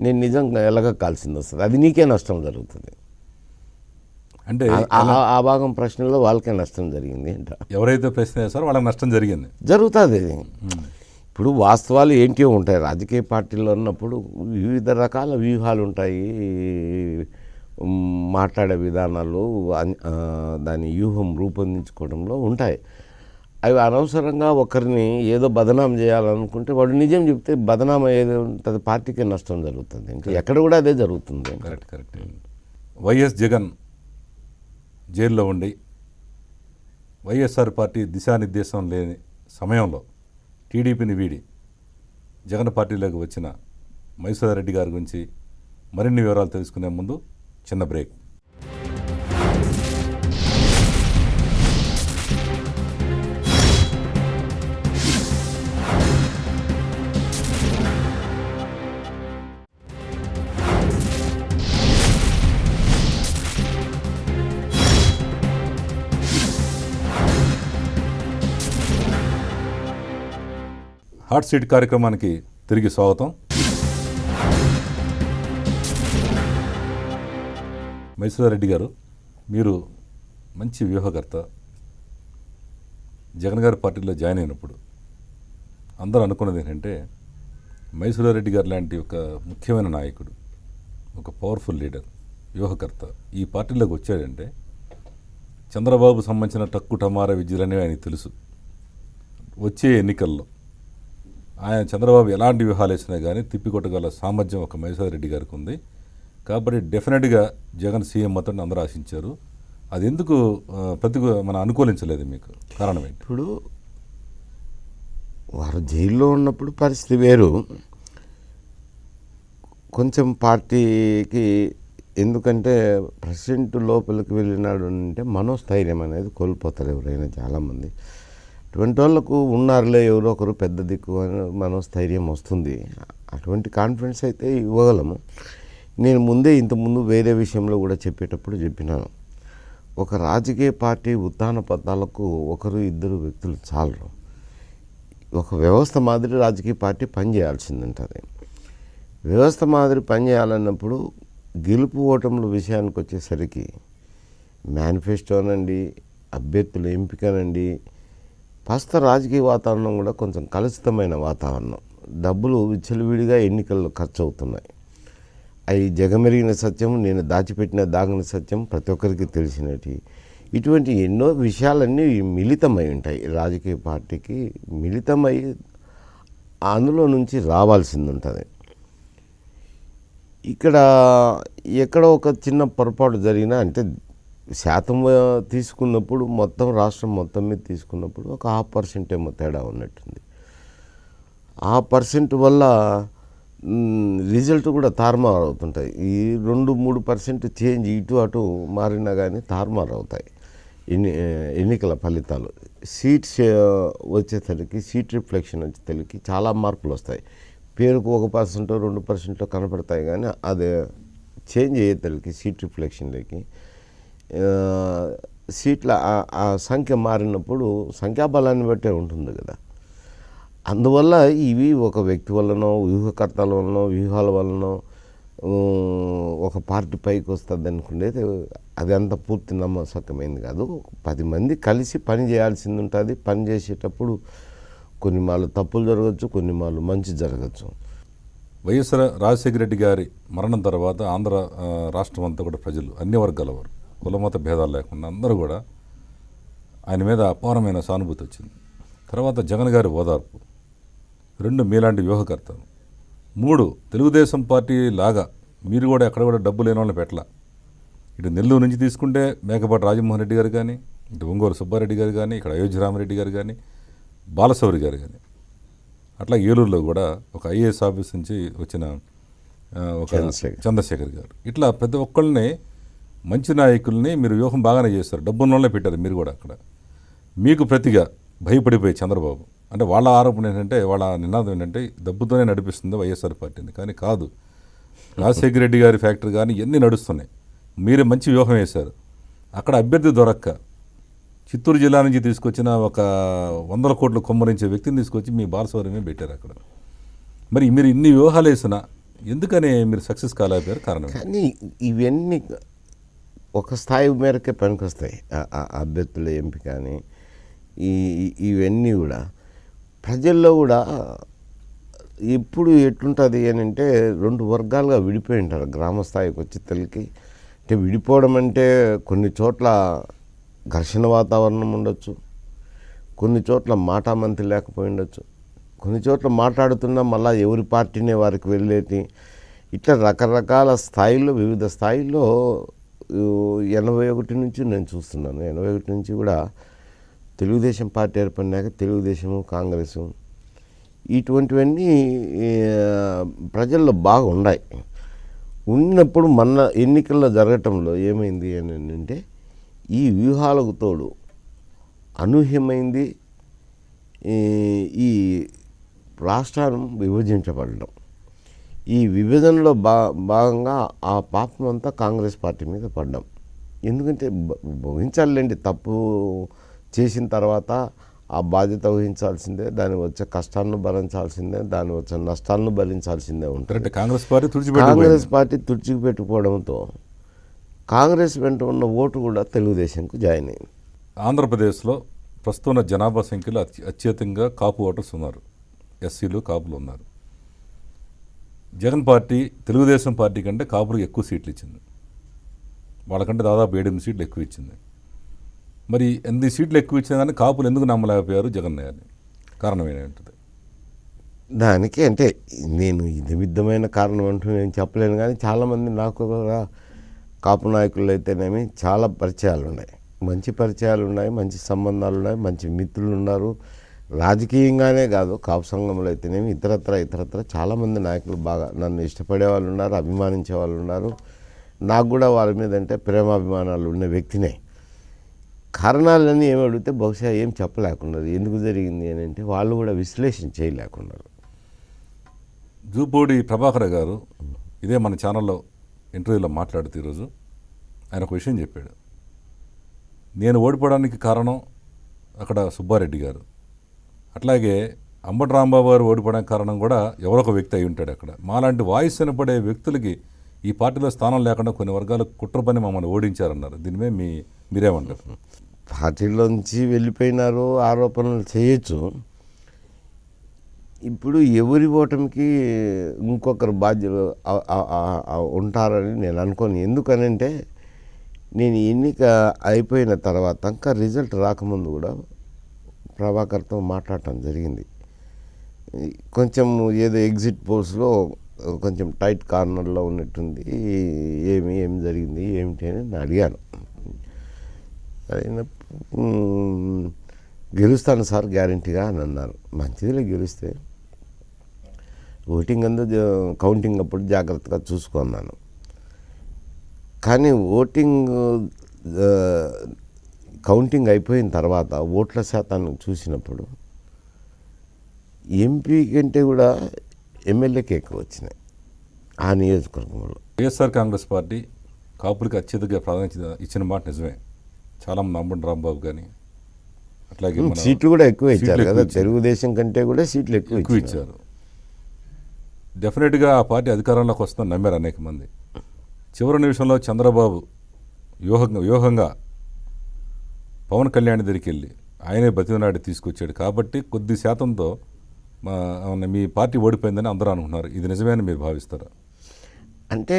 నేను నిజంగా ఎలగక్కాల్సింది వస్తుంది, అది నీకే నష్టం జరుగుతుంది. అంటే ఆ భాగం ప్రశ్నలో వాళ్ళకే నష్టం జరిగింది అంట. ఎవరైతే ప్రశ్న వేస్తారో వాళ్ళకి నష్టం జరుగుతుంది. ఇప్పుడు వాస్తవాలు ఏంటో ఉంటాయి. రాజకీయ పార్టీల్లో ఉన్నప్పుడు వివిధ రకాల వ్యూహాలు ఉంటాయి, మాట్లాడే విధానాలు, దాని వ్యూహం రూపొందించుకోవడంలో ఉంటాయి. అవి అనవసరంగా ఒకరిని ఏదో బదనాం చేయాలనుకుంటే వాడు నిజం చెప్తే బదనాం ఏదో ఉంటుంది, పార్టీకి నష్టం జరుగుతుంది. ఇంకా ఎక్కడ కూడా అదే జరుగుతుంది. కరెక్ట్. వైఎస్ జగన్ జైల్లో ఉండి వైఎస్ఆర్ పార్టీ దిశానిర్దేశం లేని సమయంలో టీడీపీని వీడి జగన్ పార్టీలోకి వచ్చిన మైసూర్ రెడ్డి గారి గురించి మరిన్ని వివరాలు తెలుసుకునే ముందు చిన్న బ్రేక్. హాట్ సీట్ కార్యక్రమానికి తిరిగి స్వాగతం. మైసూర్ రెడ్డి గారు, మీరు మంచి వ్యూహకర్త. జగన్ గారి పార్టీలో జాయిన్ అయినప్పుడు అందరూ అనుకున్నది ఏంటంటే మైసూర్ రెడ్డి గారు లాంటి ఒక ముఖ్యమైన నాయకుడు, ఒక పవర్ఫుల్ లీడర్, వ్యూహకర్త ఈ పార్టీలోకి వచ్చాడంటే చంద్రబాబు సంబంధించిన టక్కు టమారా విద్యలనేవి ఆయనకు తెలుసు. వచ్చే ఎన్నికల్లో ఆయన చంద్రబాబు ఎలాంటి వ్యూహాలు వేసినా కానీ తిప్పికొట్టగల సామర్థ్యం ఒక మైసూర్ రెడ్డి గారికి ఉంది. కాబట్టి డెఫినెట్గా జగన్ సీఎం మొత్తం అందరూ ఆశించారు. అది ఎందుకు మనం అనుకూలించలేదు? మీకు కారణం ఏంటి? ఇప్పుడు వారు జైల్లో ఉన్నప్పుడు పరిస్థితి వేరు. కొంచెం పార్టీకి, ఎందుకంటే ప్రెసిడెంట్ లోపలికి వెళ్ళినాడు అంటే మనోస్థైర్యం అనేది కోల్పోతారు ఎవరైనా, చాలామంది. అటువంటి వాళ్ళకు ఉన్నారులే ఎవరో ఒకరు పెద్ద దిక్కు అని మనోస్థైర్యం వస్తుంది. అటువంటి కాన్ఫిడెన్స్ అయితే ఇవ్వగలము. నేను ఇంతకుముందు వేరే విషయంలో కూడా చెప్పేటప్పుడు చెప్పినాను, ఒక రాజకీయ పార్టీ ఉత్థాన పతనాలకు ఒకరు ఇద్దరు వ్యక్తులు చాలరు. ఒక వ్యవస్థ మాదిరి రాజకీయ పార్టీ పనిచేయాల్సింది ఉంటుంది. వ్యవస్థ మాదిరి పనిచేయాలన్నప్పుడు గెలుపు ఓటముల విషయానికి వచ్చేసరికి మేనిఫెస్టోనండి, అభ్యర్థుల ఎంపికనండి, ప్రస్తుత రాజకీయ వాతావరణం కూడా కొంచెం కలుషితమైన వాతావరణం. డబ్బులు విచ్చలవిడిగా ఎన్నికల్లో ఖర్చు అవుతున్నాయి. అవి జగమెరిగిన సత్యం, నేను దాగిన సత్యం ప్రతి ఒక్కరికి తెలిసినవి. ఇటువంటి ఎన్నో విషయాలన్నీ మిళితమై ఉంటాయి. రాజకీయ పార్టీకి మిళితమై అందులో నుంచి రావాల్సింది ఉంటుంది. ఇక్కడ ఎక్కడో ఒక చిన్న పొరపాటు జరిగినా, అంటే శాతం తీసుకున్నప్పుడు మొత్తం రాష్ట్రం మొత్తం మీద తీసుకున్నప్పుడు ఒక 0.5% ఏమో తేడా ఉన్నట్టుంది. 0.5% వల్ల రిజల్ట్ కూడా తారుమారు అవుతుంటాయి. ఈ 2-3% చేంజ్ ఇటు అటు మారినా కానీ తారుమారు అవుతాయి ఎన్నికల ఫలితాలు. సీట్స్ వచ్చేసరికి సీట్ రిఫ్లెక్షన్ వచ్చేసరికి చాలా మార్పులు వస్తాయి. పేరుకు 1% 2% కనపడతాయి, కానీ అది చేంజ్ అయ్యేసరికి సీట్ రిఫ్లెక్షన్లోకి సీట్ల ఆ సంఖ్య మారినప్పుడు సంఖ్యాబలాన్ని బట్టే ఉంటుంది కదా. అందువల్ల ఇవి ఒక వ్యక్తి వల్లనో వ్యూహకర్తల వలనో వ్యూహాల వలనో ఒక పార్టీ పైకి వస్తుంది అనుకునేది అది అంత పూర్తి నమ్మసకమైంది కాదు. 10 మంది కలిసి పని చేయాల్సింది ఉంటుంది. పని చేసేటప్పుడు కొన్ని మార్లు తప్పులు జరగచ్చు, కొన్ని మార్లు మంచి జరగచ్చు. వైఎస్ఆర్ రాజశేఖర రెడ్డి గారి మరణం తర్వాత ఆంధ్ర రాష్ట్రం అంతా కూడా ప్రజలు అన్ని వర్గాల వారు కులమత భేదాలు లేకుండా అందరూ కూడా ఆయన మీద అపారమైన సానుభూతి వచ్చింది. తర్వాత జగన్ గారి ఓదార్పు, 2 మీలాంటి వ్యూహకర్తలు, 3 తెలుగుదేశం పార్టీ లాగా మీరు కూడా ఎక్కడ కూడా డబ్బు లేని వాళ్ళని పెట్టలా. ఇటు నెల్లూరు నుంచి తీసుకుంటే మేకపాటి రాజమోహన్ రెడ్డి గారు కానీ, ఇటు ఒంగోలు సుబ్బారెడ్డి గారు కానీ, ఇక్కడ అయోధ్య రామరెడ్డి గారు కానీ, బాలశౌరి గారు కానీ, అట్లా ఏలూరులో కూడా ఒక ఐఏఎస్ ఆఫీస్ నుంచి వచ్చిన ఒక చంద్రశేఖర్ గారు, ఇట్లా ప్రతి ఒక్కళ్ళని మంచి నాయకుల్ని మీరు వ్యూహం బాగానే చేస్తారు. డబ్బున్న వాళ్ళనే పెట్టారు మీరు కూడా అక్కడ. మీకు ప్రతిగా భయపడిపోయి చంద్రబాబు అంటే వాళ్ళ ఆరోపణ ఏంటంటే, వాళ్ళ నినాదం ఏంటంటే డబ్బుతోనే నడిపిస్తుంది వైఎస్ఆర్ పార్టీని. కానీ కాదు, రాజశేఖర రెడ్డి గారి ఫ్యాక్టరీ కానీ ఇవన్నీ నడుస్తున్నాయి. మీరే మంచి వ్యూహం వేశారు. అక్కడ అభ్యర్థి దొరక్క చిత్తూరు జిల్లా నుంచి తీసుకొచ్చిన ఒక 100 కోట్లు కొమ్మరించే వ్యక్తిని తీసుకొచ్చి మీ బాలశౌర్యమే పెట్టారు అక్కడ. మరి మీరు ఇన్ని వ్యూహాలు వేసినా ఎందుకని మీరు సక్సెస్ కాలేకపోయారు? కారణం కానీ ఇవన్నీ ఒక స్థాయి మేరకే పనికొస్తాయి. అభ్యర్థుల ఎంపిక కానీ ఇవన్నీ కూడా ప్రజల్లో కూడా ఎప్పుడు ఎట్లుంటుంది అని అంటే 2 వర్గాలుగా విడిపోయి ఉంటారు. గ్రామ స్థాయికి వచ్చి తెలికి అంటే విడిపోవడం అంటే కొన్ని చోట్ల ఘర్షణ వాతావరణం ఉండొచ్చు, కొన్ని చోట్ల మాటామంతి లేకపోయి ఉండొచ్చు, కొన్ని చోట్ల మాట్లాడుతున్నా మళ్ళీ ఎవరి పార్టీనే వారికి వెళ్ళేటి, ఇట్లా రకరకాల స్థాయిల్లో వివిధ స్థాయిల్లో 81 నుంచి నేను చూస్తున్నాను. 81 నుంచి కూడా తెలుగుదేశం పార్టీ ఏర్పడినాక తెలుగుదేశము కాంగ్రెసు ఇటువంటివన్నీ ప్రజల్లో బాగా ఉన్నాయి. ఉన్నప్పుడు మొన్న ఎన్నికల్లో జరగటంలో ఏమైంది అని అంటే ఈ వ్యూహాలకు తోడు అనూహ్యమైంది ఈ రాష్ట్రాన్ని విభజించబడడం. ఈ విభజనలో భాగంగా ఆ పాపం అంతా కాంగ్రెస్ పార్టీ మీద పడ్డాం. ఎందుకంటే వహించాలండి, తప్పు చేసిన తర్వాత ఆ బాధ్యత వహించాల్సిందే, దానికి వచ్చే కష్టాలను భరించాల్సిందే, దాని వచ్చే నష్టాలను భరించాల్సిందే ఉంటుంది. కాంగ్రెస్ పార్టీ తుడిచిపెట్టుకోవడంతో కాంగ్రెస్ వెంట ఉన్న ఓటు కూడా తెలుగుదేశంకు జాయిన్ అయింది. ఆంధ్రప్రదేశ్లో ప్రస్తుత జనాభా సంఖ్యలో అత్యధికంగా కాపు ఓటర్స్ ఉన్నారు. ఎస్సీలు కాపులు ఉన్నారు. జగన్ పార్టీ తెలుగుదేశం పార్టీ కంటే కాపులకు ఎక్కువ సీట్లు ఇచ్చింది. వాళ్ళకంటే దాదాపు 7 సీట్లు ఎక్కువ ఇచ్చింది. మరి 8 సీట్లు ఎక్కువ ఇచ్చినా కానీ కాపులు ఎందుకు నమ్మలేకపోయారు జగన్ గారిని? కారణం ఏంటంటే దానికి అంటే నేను ఇది విధమైన కారణం అంటూ నేను చెప్పలేను, కానీ చాలామంది నాకు కూడా కాపు నాయకులు అయితేనేమి చాలా పరిచయాలు ఉన్నాయి, మంచి పరిచయాలు ఉన్నాయి, మంచి సంబంధాలు ఉన్నాయి, మంచి మిత్రులు ఉన్నారు. రాజకీయంగానే కాదు, కాపు సంఘంలో అయితేనేమి ఇతరత్ర చాలామంది నాయకులు బాగా నన్ను ఇష్టపడే వాళ్ళు ఉన్నారు, అభిమానించే వాళ్ళు ఉన్నారు. నాకు కూడా వాళ్ళ మీద అంటే ప్రేమాభిమానాలు ఉన్న వ్యక్తినే. కారణాలన్నీ ఏమి అడిగితే బహుశా ఏం చెప్పలేకున్నారు, ఎందుకు జరిగింది అని అంటే వాళ్ళు కూడా విశ్లేషణ చేయలేకున్నారు. జూపూడి ప్రభాకర్ గారు ఇదే మన ఛానల్లో ఇంటర్వ్యూలో మాట్లాడుతూ ఈరోజు ఆయన ఒక విషయం చెప్పాడు. నేను ఓడిపోవడానికి కారణం అక్కడ సుబ్బారెడ్డి గారు, అట్లాగే అంబటి రాంబాబు గారు ఓడిపోవడానికి కారణం కూడా ఎవరో ఒక వ్యక్తి అయి ఉంటాడు. అక్కడ మాలాంటి వాయిస్ వినపడే వ్యక్తులకి ఈ పార్టీలో స్థానం లేకుండా కొన్ని వర్గాలు కుట్ర పని మమ్మల్ని ఓడించారన్నారు. దీని మీద మీరేమంటారు? పార్టీలోంచి వెళ్ళిపోయినారు, ఆరోపణలు చేయొచ్చు. ఇప్పుడు ఎవరి ఓటమికి ఇంకొకరు బాధ్యత ఉంటారని నేను అనుకోను. ఎందుకనంటే నేను ఎన్నిక అయిపోయిన తర్వాత ఇంకా రిజల్ట్ రాకముందు కూడా ప్రభాకర్తో మాట్లాడటం జరిగింది. కొంచెం ఏదో ఎగ్జిట్ పోల్స్లో కొంచెం టైట్ కార్నర్లో ఉన్నట్టుంది, ఏం జరిగింది ఏమిటి అని నేను అడిగాను. గెలుస్తాను సార్ గ్యారంటీగా అని అన్నారు. మంచిదిలే గెలిస్తే, ఓటింగ్ కౌంటింగ్ అప్పుడు జాగ్రత్తగా చూసుకున్నాను. కానీ ఓటింగ్ కౌంటింగ్ అయిపోయిన తర్వాత ఓట్ల శాతాన్ని చూసినప్పుడు ఎంపీ కంటే కూడా ఎమ్మెల్యేకి ఎక్కువ వచ్చినాయి ఆ నియోజకవర్గంలో. వైఎస్ఆర్ కాంగ్రెస్ పార్టీ కాపులకి అత్యధిక ప్రాధాన్యత ఇచ్చిన మాట నిజమే. చాలామంది నమ్మండి రాంబాబు కానీ అట్లాగే మన సీట్లు కూడా ఎక్కువ సీట్లు ఇచ్చారు ఎక్కువ కదా, ఇచ్చారు. తెలుగుదేశం కంటే కూడా సీట్లు ఎక్కువ ఎక్కువ ఇచ్చారు. డెఫినెట్గా ఆ పార్టీ అధికారంలోకి వస్తుందని నమ్మారు అనేక మంది. చివరి నిమిషంలో చంద్రబాబు వ్యూహంగా పవన్ కళ్యాణ్ దగ్గరికి వెళ్ళి ఆయనే బతిమలాడి తీసుకొచ్చాడు కాబట్టి కొద్ది శాతంతో మీ పార్టీ ఓడిపోయిందని అందరూ అనుకుంటున్నారు. ఇది నిజమేని మీరు భావిస్తారా? అంటే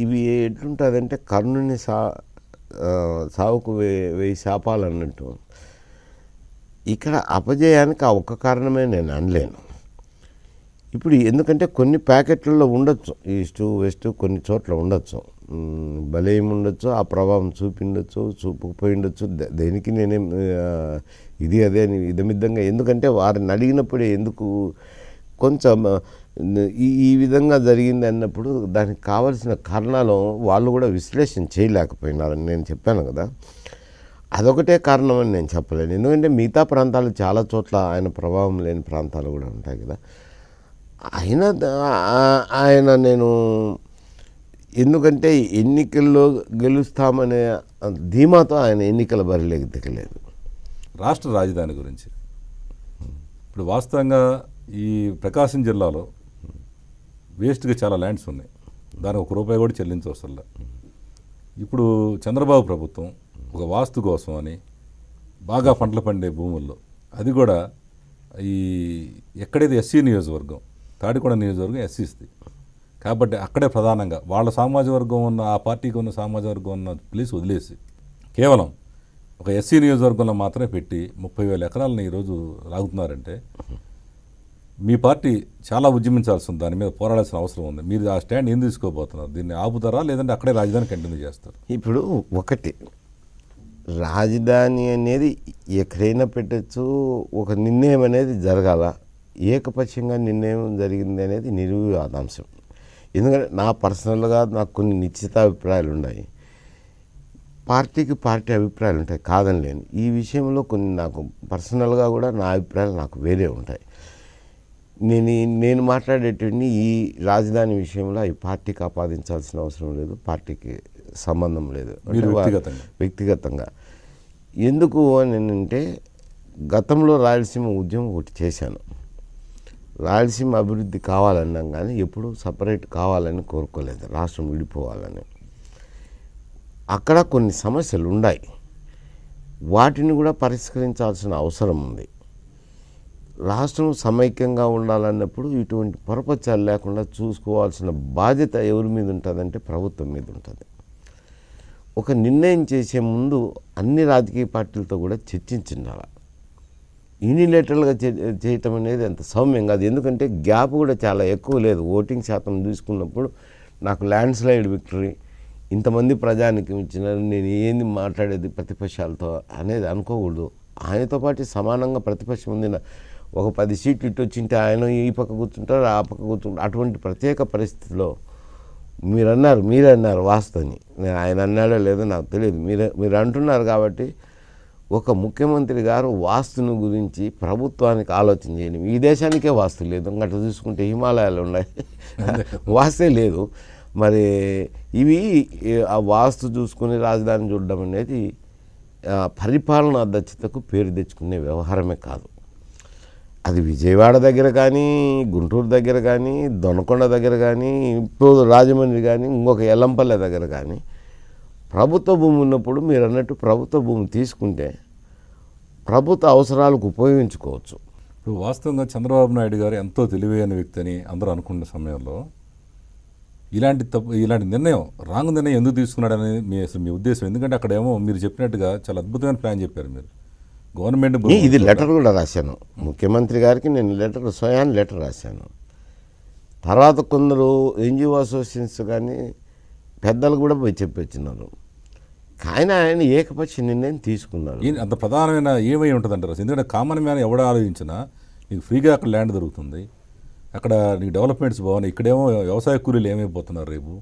ఇవి ఎట్లుంటుందంటే కర్ణుని సావుకు 1000 శాపాలు అన్నట్టు ఇక్కడ అపజయానికి ఆ ఒక్క కారణమే నేను అనలేను. ఇప్పుడు ఎందుకంటే కొన్ని ప్యాకెట్లలో ఉండొచ్చు, ఈస్టు వెస్ట్ కొన్ని చోట్ల ఉండొచ్చు, బలేం ఉండొచ్చు, ఆ ప్రభావం చూపిండొచ్చు, చూపకపోయి ఉండొచ్చు. దేనికి నేనేం ఇది అదే అని ఇదమిద్దంగా, ఎందుకంటే వారిని అడిగినప్పుడే ఎందుకు కొంచెం ఈ విధంగా జరిగింది అన్నప్పుడు దానికి కావలసిన కారణాలు వాళ్ళు కూడా విశ్లేషణ చేయలేకపోయినారని నేను చెప్పాను కదా. అదొకటే కారణం అని నేను చెప్పలేను, ఎందుకంటే మిగతా ప్రాంతాలు చాలా చోట్ల ఆయన ప్రభావం లేని ప్రాంతాలు కూడా ఉంటాయి కదా. ఆయన నేను ఎందుకంటే ఎన్నికల్లో గెలుస్తామనే ధీమాతో ఆయన ఎన్నికల బరిలోకి దిగలేదు. రాష్ట్ర రాజధాని గురించి ఇప్పుడు వాస్తవంగా ఈ ప్రకాశం జిల్లాలో వేస్ట్గా చాలా ల్యాండ్స్ ఉన్నాయి, దానికి ₹1 కూడా చెల్లించవసరంలా. ఇప్పుడు చంద్రబాబు ప్రభుత్వం ఒక వాస్తు కోసం అని బాగా పంటలు పండే భూముల్లో, అది కూడా ఈ ఎక్కడైతే ఎస్సీ నియోజకవర్గం, తాడికొండ నియోజకవర్గం ఎస్సీస్ది కాబట్టి అక్కడే ప్రధానంగా వాళ్ళ సామాజిక వర్గం ఉన్న, ఆ పార్టీకి ఉన్న సామాజిక వర్గం ఉన్న ప్లేస్ వదిలేసి కేవలం ఒక ఎస్సీ నియోజకవర్గంలో మాత్రమే పెట్టి 30,000 ఎకరాలను ఈరోజు లాగుతున్నారంటే మీ పార్టీ చాలా ఉద్యమించాల్సి ఉంది, దాని మీద పోరాడాల్సిన అవసరం ఉంది. మీరు ఆ స్టాండ్ ఏం తీసుకోబోతున్నారు? దీన్ని ఆపుతారా లేదంటే అక్కడే రాజధాని కంటిన్యూ చేస్తారు? ఇప్పుడు ఒకటి రాజధాని అనేది ఎక్కడైనా పెట్టచ్చు, ఒక నిర్ణయం అనేది జరగాల. ఏకపక్షంగా నిర్ణయం జరిగింది అనేది నిర్వివాదాంశం. ఎందుకంటే నా పర్సనల్గా నాకు కొన్ని నిశ్చిత అభిప్రాయాలు ఉన్నాయి, పార్టీకి పార్టీ అభిప్రాయాలు ఉంటాయి, కాదని లేని. ఈ విషయంలో కొన్ని నాకు పర్సనల్గా కూడా నా అభిప్రాయాలు నాకు వేరే ఉంటాయి. నేను మాట్లాడేటువంటి ఈ రాజధాని విషయంలో ఈ పార్టీకి ఆపాదించాల్సిన అవసరం లేదు, పార్టీకి సంబంధం లేదు. వ్యక్తిగతంగా ఎందుకు అని అంటే గతంలో రాయలసీమ ఉద్యమం ఒకటి చేశాను. రాయలసీమ అభివృద్ధి కావాలన్నాం కానీ ఎప్పుడూ సపరేట్ కావాలని కోరుకోలేదు, రాష్ట్రం విడిపోవాలని. అక్కడ కొన్ని సమస్యలు ఉన్నాయి, వాటిని కూడా పరిష్కరించాల్సిన అవసరం ఉంది. రాష్ట్రం సమైక్యంగా ఉండాలన్నప్పుడు ఇటువంటి పొరపచ్చాలు లేకుండా చూసుకోవాల్సిన బాధ్యత ఎవరి మీద ఉంటుందంటే ప్రభుత్వం మీద ఉంటుంది. ఒక నిర్ణయం చేసే ముందు అన్ని రాజకీయ పార్టీలతో కూడా చర్చించాలి. యూనిలేటరల్గా చేయటం అనేది అంత సౌమ్యం కాదు, ఎందుకంటే గ్యాప్ కూడా చాలా ఎక్కువ లేదు. ఓటింగ్ శాతం చూసుకున్నప్పుడు నాకు ల్యాండ్ స్లైడ్ విక్టరీ, ఇంతమంది ప్రజానికి ఇచ్చినారు, నేను ఏంది మాట్లాడేది ప్రతిపక్షాలతో అనేది అనుకోకూడదు. ఆయనతో పాటు సమానంగా ప్రతిపక్షం ఉంది, ఒక 10 సీట్లు ఇటు వచ్చింటే ఆయన ఈ పక్క కూర్చుంటారు, ఆ పక్క కూర్చుంటారు. అటువంటి ప్రత్యేక పరిస్థితిలో మీరే అన్నారు వాస్తవని, ఆయన అన్నాడో లేదో నాకు తెలియదు, మీరు అంటున్నారు కాబట్టి ఒక ముఖ్యమంత్రి గారు వాస్తుని గురించి ప్రభుత్వానికి ఆలోచన చేయండి. ఈ దేశానికే వాస్తు లేదు, అట్లా చూసుకుంటే హిమాలయాలు ఉన్నాయి, వాస్తే లేదు. మరి ఇవి ఆ వాస్తు చూసుకుని రాజధాని చూడడం అనేది పరిపాలనా దక్షతకు పేరు తెచ్చుకునే వ్యవహారమే కాదు. అది విజయవాడ దగ్గర కానీ, గుంటూరు దగ్గర కానీ, దొనకొండ దగ్గర కానీ, ఇప్పుడు రాజమండ్రి కానీ, ఇంకొక ఎల్లంపల్లె దగ్గర కానీ ప్రభుత్వ భూమి ఉన్నప్పుడు మీరు అన్నట్టు ప్రభుత్వ భూమి తీసుకుంటే ప్రభుత్వ అవసరాలకు ఉపయోగించుకోవచ్చు. ఇప్పుడు వాస్తవంగా చంద్రబాబు నాయుడు గారు ఎంతో తెలివైన వ్యక్తి అని అందరూ అనుకున్న సమయంలో ఇలాంటి నిర్ణయం, రాంగ్ నిర్ణయం ఎందుకు తీసుకున్నాడని మీ ఉద్దేశం? ఎందుకంటే అక్కడేమో మీరు చెప్పినట్టుగా చాలా అద్భుతమైన ప్లాన్ చెప్పారు మీరు. గవర్నమెంట్ ఇది లెటర్ కూడా రాశాను ముఖ్యమంత్రి గారికి, నేను స్వయాన్ని లెటర్ రాశాను. తర్వాత కొందరు ఎన్జిఓ అసోసియేషన్స్ కానీ పెద్దలు కూడా పోయి చెప్పొచ్చినారు. కానీ ఆయన ఏకపక్ష నిర్ణయం తీసుకున్నారు. అంత ప్రధానమైన ఏమై ఉంటుందంటారు? ఎందుకంటే కామన్ మ్యాన్ ఎవడ ఆలోచించినా నీకు ఫ్రీగా అక్కడ ల్యాండ్ దొరుకుతుంది, అక్కడ నీకు డెవలప్మెంట్స్ బాగున్నాయి, ఇక్కడేమో వ్యవసాయ కూలీలు ఏమైపోతున్నారు, రేపు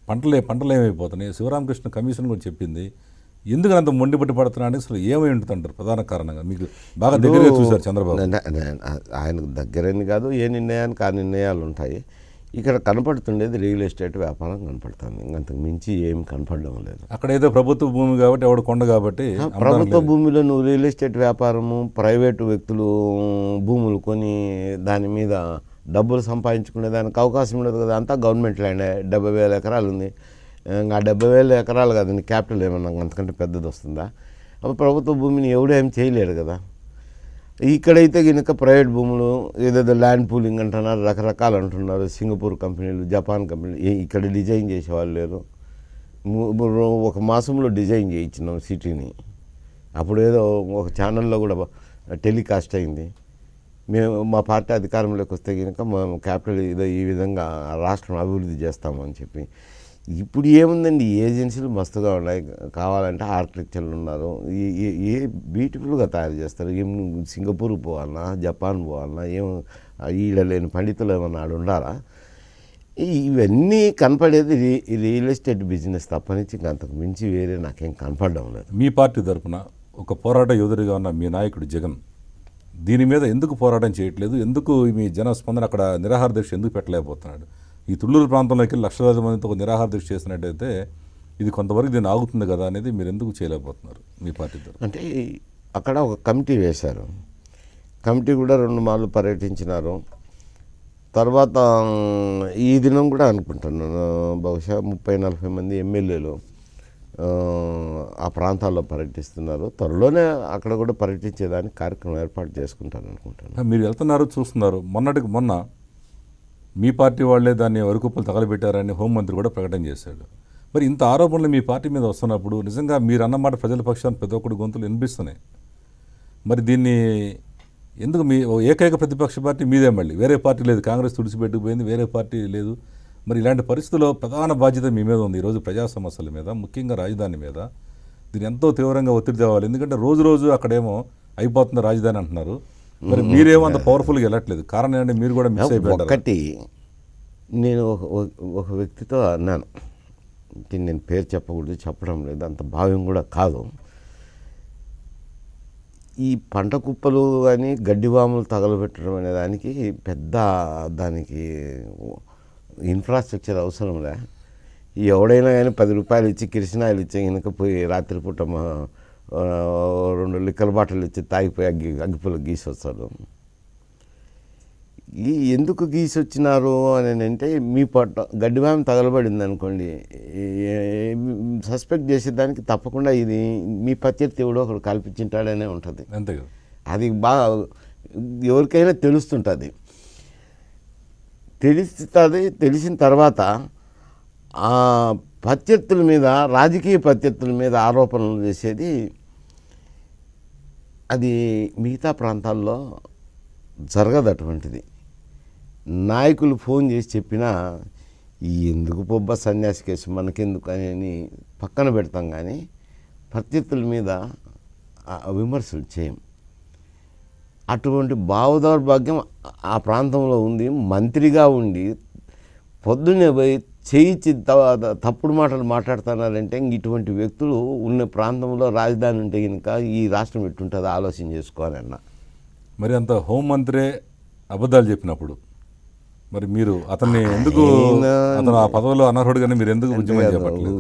పంటలు ఏమైపోతున్నాయి. శివరామకృష్ణ కమిషన్ కూడా చెప్పింది. ఎందుకు అంత మొండిపట్టి పడుతున్నాడు, అసలు ఏమై ఉంటుందంటారు ప్రధాన కారణంగా? మీకు బాగా దగ్గరగా చూశారు చంద్రబాబు. ఆయనకు దగ్గరని కాదు, ఏ నిర్ణయానికి ఆ నిర్ణయాలు ఉంటాయి. ఇక్కడ కనపడుతుండేది రియల్ ఎస్టేట్ వ్యాపారం కనపడుతుంది, ఇంకంతకు మించి ఏం కనపడడం లేదు. అక్కడ ఏదో ప్రభుత్వ భూమి కాబట్టి, ఎవడు కొండ కాబట్టి ప్రభుత్వ భూమిలో నువ్వు రియల్ ఎస్టేట్ వ్యాపారము, ప్రైవేటు వ్యక్తులు భూములు కొని దాని మీద డబ్బులు సంపాదించుకునే దానికి అవకాశం ఉండదు కదా. అంతా గవర్నమెంట్ ల్యాండ్, 70,000 ఎకరాలు ఉంది. ఇంకా 70,000 ఎకరాలు కాదు, నీ క్యాపిటల్ ఏమన్నా అంతకంటే పెద్దది వస్తుందా? అప్పుడు ప్రభుత్వ భూమిని ఎవడూ ఏం చేయలేడు కదా. ఇక్కడైతే కనుక ప్రైవేట్ భూములు ఏదేదో ల్యాండ్ పూలింగ్ అంటున్నారు, రకరకాలు అంటున్నారు. సింగపూర్ కంపెనీలు, జపాన్ కంపెనీలు, ఇక్కడ డిజైన్ చేసేవాళ్ళు లేరు. ఒక మాసంలో డిజైన్ చేయించినాం సిటీని. అప్పుడు ఏదో ఒక ఛానల్లో కూడా టెలికాస్ట్ అయింది. మేము మా పార్టీ అధికారంలోకి వస్తే కనుక మేము క్యాపిటల్ ఇదో ఈ విధంగా రాష్ట్రం అభివృద్ధి చేస్తామని చెప్పి. ఇప్పుడు ఏముందండి, ఏజెన్సీలు మస్తుగా ఉన్నాయి. కావాలంటే ఆర్కిటెక్చర్లు ఉన్నారు, ఏ బ్యూటిఫుల్గా తయారు చేస్తారు. ఏం సింగపూర్ పోవాలన్నా, జపాన్ పోవాలన్నా, ఏం ఈడ లేని పండితులు ఏమన్నా ఆడు ఉండారా? ఇవన్నీ కనపడేది రియల్ ఎస్టేట్ బిజినెస్ తప్పనించి ఇంకా అంతకు మించి వేరే నాకేం కనపడడం లేదు. మీ పార్టీ తరఫున ఒక పోరాట యోధుడిగా ఉన్న మీ నాయకుడు జగన్ దీని మీద ఎందుకు పోరాటం చేయట్లేదు? ఎందుకు మీ జన స్పందన అక్కడ నిరాహార దీక్ష ఎందుకు పెట్టలేకపోతున్నాడు? ఈ తుళ్ళూరు ప్రాంతంలోకి వెళ్ళి లక్షలాది మందితో ఒక నిరాహార దీక్ష చేసినట్టయితే ఇది కొంతవరకు దీన్ని ఆగుతుంది కదా అనేది మీరు ఎందుకు చేయలేకపోతున్నారు మీ పార్టీ తరఫున? అంటే అక్కడ ఒక కమిటీ వేశారు. కమిటీ కూడా 2 మార్లు పర్యటించినారు. తర్వాత ఈ దినం కూడా అనుకుంటున్నాను బహుశా 30-40 మంది ఎమ్మెల్యేలు ఆ ప్రాంతాల్లో పర్యటిస్తున్నారు. త్వరలోనే అక్కడ కూడా పర్యటించేదానికి కార్యక్రమం ఏర్పాటు చేసుకుంటాను అనుకుంటాను. మీరు వెళ్తున్నారు, చూస్తున్నారు. మొన్న మీ పార్టీ వాళ్ళే దాన్ని వరకుప్పలు తగలబెట్టారని హోంమంత్రి కూడా ప్రకటన చేశాడు. మరి ఇంత ఆరోపణలు మీ పార్టీ మీద వస్తున్నప్పుడు నిజంగా మీరు అన్నమాట ప్రజల పక్షాన్ని ప్రతి ఒక్కటి గొంతులు వినిపిస్తున్నాయి. మరి దీన్ని ఎందుకు మీ ఏకైక ప్రతిపక్ష పార్టీ మీదే, మళ్ళీ వేరే పార్టీ లేదు, కాంగ్రెస్ తుడిచిపెట్టుకుపోయింది, వేరే పార్టీ లేదు. మరి ఇలాంటి పరిస్థితుల్లో ప్రధాన బాధ్యత మీ మీద ఉంది. ఈరోజు ప్రజా సమస్యల మీద, ముఖ్యంగా రాజధాని మీద దీన్ని ఎంతో తీవ్రంగా ఒత్తిడి తేవాలి. ఎందుకంటే రోజు అక్కడేమో అయిపోతుంది రాజధాని అంటున్నారు, మరి మీరేమో అంత పవర్ఫుల్గా వెళ్ళట్లేదు. కారణం ఏంటంటే మీరు కూడా మిస్ అయిపోయారు. ఒకటి నేను ఒక వ్యక్తితో అన్నాను, నేను పేరు చెప్పకూడదు, చెప్పడం లేదు, అంత భావ్యం కూడా కాదు. ఈ పంట కుప్పలు కానీ గడ్డివాములు తగలబెట్టడం అనే దానికి పెద్ద దానికి ఇన్ఫ్రాస్ట్రక్చర్ అవసరంలే. ఎవడైనా కానీ 10 రూపాయలు ఇచ్చి కిరసనాయిలు ఇచ్చి కనుక పోయి రాత్రిపూట 2 లిక్కర్ బాటిల్ ఇచ్చి తాగిపోయి అగ్గిపుల్ల గీసి వస్తాడు. ఎందుకు గీసి వచ్చినారు అని అంటే, మీ గడ్డివాము తగలబడింది అనుకోండి, సస్పెక్ట్ చేసేదానికి తప్పకుండా ఇది మీ ప్రత్యర్థి ఎవడో ఒకడు కల్పించింటాడనే ఉంటుంది. అంతే కదా, అది బాగా ఎవరికైనా తెలుస్తుంటుంది. తెలిసిన తర్వాత ఆ ప్రత్యర్థుల మీద, రాజకీయ ప్రత్యర్థుల మీద ఆరోపణలు చేసేది అది మిగతా ప్రాంతాల్లో జరగదు. అటువంటిది నాయకులు ఫోన్ చేసి చెప్పినా ఎందుకు పొబ్బ సన్యాసి కేసు మనకెందుకు అని పక్కన పెడతాం, కానీ ప్రత్యర్థుల మీద విమర్శలు చేయం. అటువంటి భావదౌర్భాగ్యం ఆ ప్రాంతంలో ఉంది. మంత్రిగా ఉండి పొద్దున్నే పోయి చేయించి తప్పుడు మాటలు మాట్లాడుతున్నారంటే ఇటువంటి వ్యక్తులు ఉన్న ప్రాంతంలో రాజధాని ఉంటే కనుక ఈ రాష్ట్రం ఎట్టుంటుందో ఆలోచన చేసుకోవాలన్నా. మరి అంత హోంమంత్రే అబద్ధాలు చెప్పినప్పుడు మరి మీరు అతన్ని ఎందుకు, అతను ఆ పదవిలో అనర్హుడుగానే మీరు ఎందుకు ఉద్యమం చెప్పట్లేదు?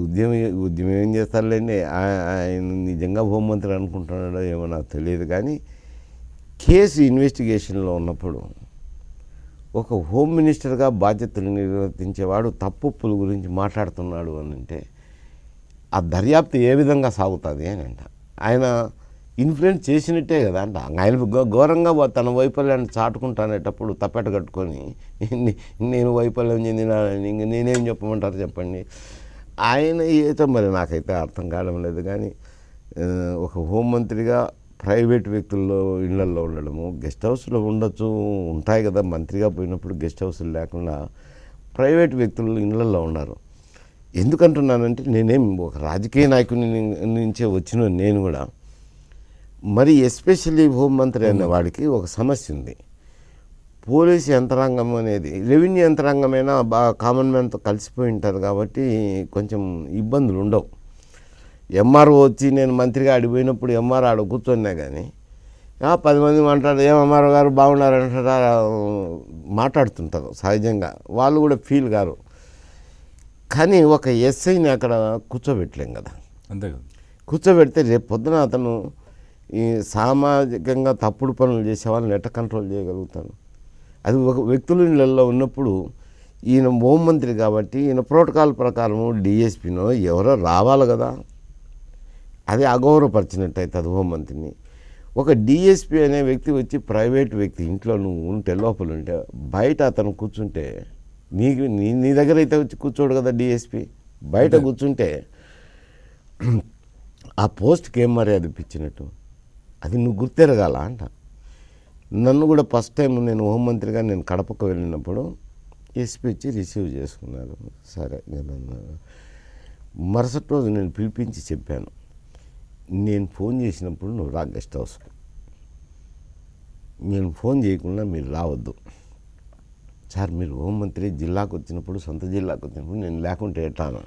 ఉద్యమం ఏం చేస్తారులేండి, ఆయన నిజంగా హోంమంత్రి అనుకుంటున్నాడో ఏమో నాకు తెలియదు. కానీ కేసు ఇన్వెస్టిగేషన్లో ఉన్నప్పుడు ఒక హోమ్ మినిస్టర్గా బాధ్యతలు నిర్వర్తించేవాడు తప్పుల గురించి మాట్లాడుతున్నాడు అని అంటే ఆ దర్యాప్తు ఏ విధంగా సాగుతుంది అని అంట. ఆయన ఇన్ఫ్లుయెన్స్ చేసినట్టే కదా అంట. ఆయన ఘోరంగా తన వైఫల్యాన్ని చాటుకుంటానేటప్పుడు తప్పెట కట్టుకొని నేను వైఫల్యం చెందిన ఇంక నేనేం చెప్పమంటారు చెప్పండి. ఆయన ఏదో మరి నాకైతే అర్థం కావడం లేదు. కానీ ఒక హోంమంత్రిగా ప్రైవేట్ వ్యక్తుల్లో ఇళ్లల్లో ఉండడము, గెస్ట్ హౌస్లో ఉండొచ్చు, ఉంటాయి కదా, మంత్రిగా పోయినప్పుడు గెస్ట్ హౌస్లు లేకుండా ప్రైవేట్ వ్యక్తులు ఇళ్లల్లో ఉన్నారు. ఎందుకంటున్నానంటే నేనేం ఒక రాజకీయ నాయకుని నుంచే వచ్చిన నేను కూడా, మరి ఎస్పెషల్లీ హోంమంత్రి అనే వాడికి ఒక సమస్య ఉంది. పోలీసు యంత్రాంగం అనేది రెవెన్యూ యంత్రాంగమైనా బాగా కామన్ మ్యాన్తో కలిసిపోయి ఉంటారు కాబట్టి కొంచెం ఇబ్బందులు ఉండవు. ఎంఆర్ఓ వచ్చి నేను మంత్రిగా అడిగిపోయినప్పుడు ఎంఆర్ ఆడ కూర్చున్నా కానీ 10 మంది మాట్లాడు ఏం ఎంఆర్ఓ గారు బాగున్నారంటారా మాట్లాడుతుంటారు సహజంగా, వాళ్ళు కూడా ఫీల్ కారు. కానీ ఒక ఎస్ఐని అక్కడ కూర్చోబెట్టలేం కదా. అంతే కదా. కూర్చోబెడితే రేపు పొద్దున అతను ఈ సామాజికంగా తప్పుడు పనులు చేసే వాళ్ళని ఎట్లా కంట్రోల్ చేయగలుగుతాను? అది ఒక వ్యక్తుల ఇళ్ళల్లో ఉన్నప్పుడు ఈయన హోంమంత్రి కాబట్టి ఈయన ప్రోటోకాల్ ప్రకారము డిఎస్పీనో ఎవరో రావాలి కదా. అది అగౌరవపరిచినట్టు అవుతుంది హోంమంత్రిని. ఒక డిఎస్పీ అనే వ్యక్తి వచ్చి ప్రైవేట్ వ్యక్తి ఇంట్లో నువ్వు ఉంటే లోపల ఉంటే బయట అతను కూర్చుంటే నీ దగ్గర అయితే వచ్చి కూర్చోడు కదా డిఎస్పీ. బయట కూర్చుంటే ఆ పోస్ట్కి ఏం మర్యాద ఇప్పించినట్టు? అది నువ్వు గుర్తెరగాల అంట. నన్ను కూడా ఫస్ట్ టైం నేను హోంమంత్రిగా నేను కడపకు వెళ్ళినప్పుడు ఎస్పీ వచ్చి రిసీవ్ చేసుకున్నారు. సరే నేను మరుసటి రోజు నేను పిలిపించి చెప్పాను, నేను ఫోన్ చేసినప్పుడు నువ్వు రా గెస్ట్ హౌస్కి, నేను ఫోన్ చేయకుండా మీరు రావద్దు. సార్ మీరు హోంమంత్రి జిల్లాకు వచ్చినప్పుడు సొంత జిల్లాకు వచ్చినప్పుడు నేను లేకుంటే ఎట్టాను?